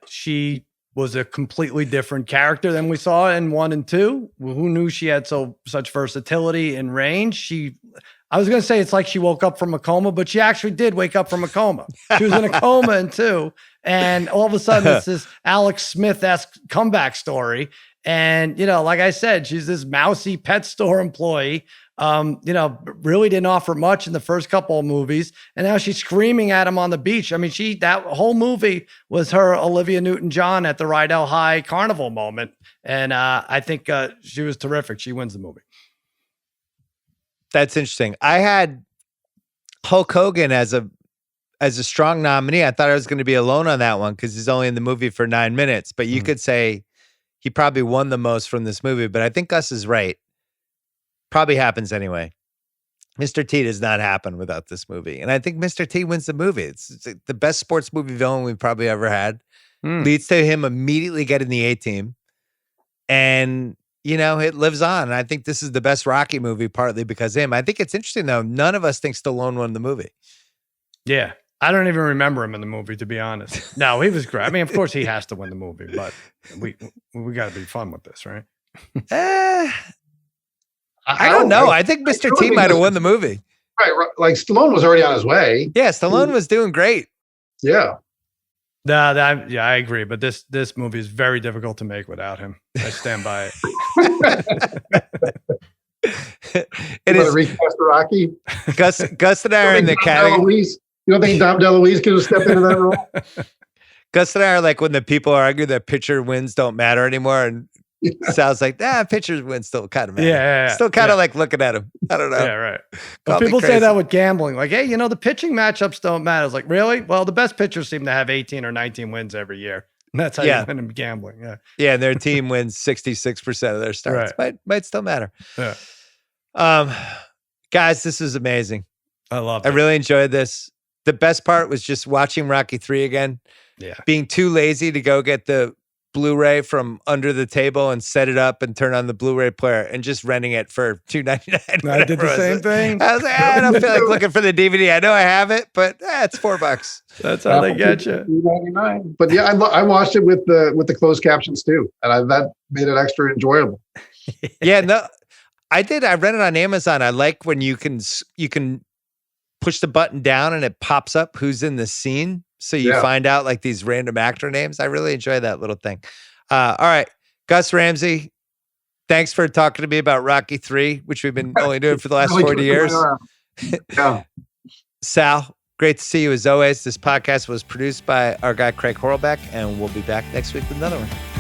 She was a completely different character than we saw in 1 and 2. Who knew she had such versatility and range? I was going to say it's like she woke up from a coma, but she actually did wake up from a coma. She was in a coma in 2. And all of a sudden it's this Alex Smith-esque comeback story. And, like I said, she's this mousy pet store employee, really didn't offer much in the first couple of movies. And now she's screaming at him on the beach. I mean, that whole movie was her Olivia Newton-John at the Rydell High Carnival moment. And I think she was terrific. She wins the movie.
That's interesting. I had Hulk Hogan as a strong nominee. I thought I was going to be alone on that one because he's only in the movie for 9 minutes. But you could say he probably won the most from this movie. But I think Gus is right. Probably happens anyway. Mr. T does not happen without this movie. And I think Mr. T wins the movie. It's the best sports movie villain we've probably ever had. Leads to him immediately getting the A-team. And, it lives on. And I think this is the best Rocky movie, partly because of him. I think it's interesting, though. None of us think Stallone won the movie.
Yeah. I don't even remember him in the movie, to be honest. No, he was great. I mean, of course he has to win the movie, but we got to be fun with this, right?
I don't know. I think Mr. T might have won the movie.
Right. Like Stallone was already on his way.
Yeah, Stallone was doing great.
Yeah.
Yeah, I agree. But this movie is very difficult to make without him. I stand by it.
It is
recast Rocky.
Gus and I are in the category.
You don't think Dom DeLuise could have stepped into that role?
Gus and I are like when the people argue that pitcher wins don't matter anymore, and Sal's like, pitcher wins still kind of matter.
Yeah.
Still kind of like looking at him. I don't know.
Yeah, right. Well, people say that with gambling, like, hey, the pitching matchups don't matter. It's like, really? Well, the best pitchers seem to have 18 or 19 wins every year. And that's how you win in gambling. Yeah.
Yeah, and their team wins 66% of their starts.
Right.
Might still matter.
Yeah.
Guys, this is amazing.
I love it.
I really enjoyed this. The best part was just watching Rocky 3 again.
Yeah.
Being too lazy to go get the Blu-ray from under the table and set it up and turn on the Blu-ray player and just renting it for $2.99.
I did the same thing.
I was like, I don't feel like looking for the DVD. I know I have it, but it's $4.
That's how they get you.
$2.99. But yeah, I watched it with the closed captions too, and that made it extra enjoyable.
Yeah, no, I did. I read it on Amazon. I like when you can push the button down and it pops up who's in the scene. So you find out like these random actor names. I really enjoy that little thing. All right. Gus Ramsey, thanks for talking to me about Rocky 3, which we've been only doing for the last 40 years.
Yeah.
Sal, great to see you as always. This podcast was produced by our guy, Craig Horlbeck, and we'll be back next week with another one.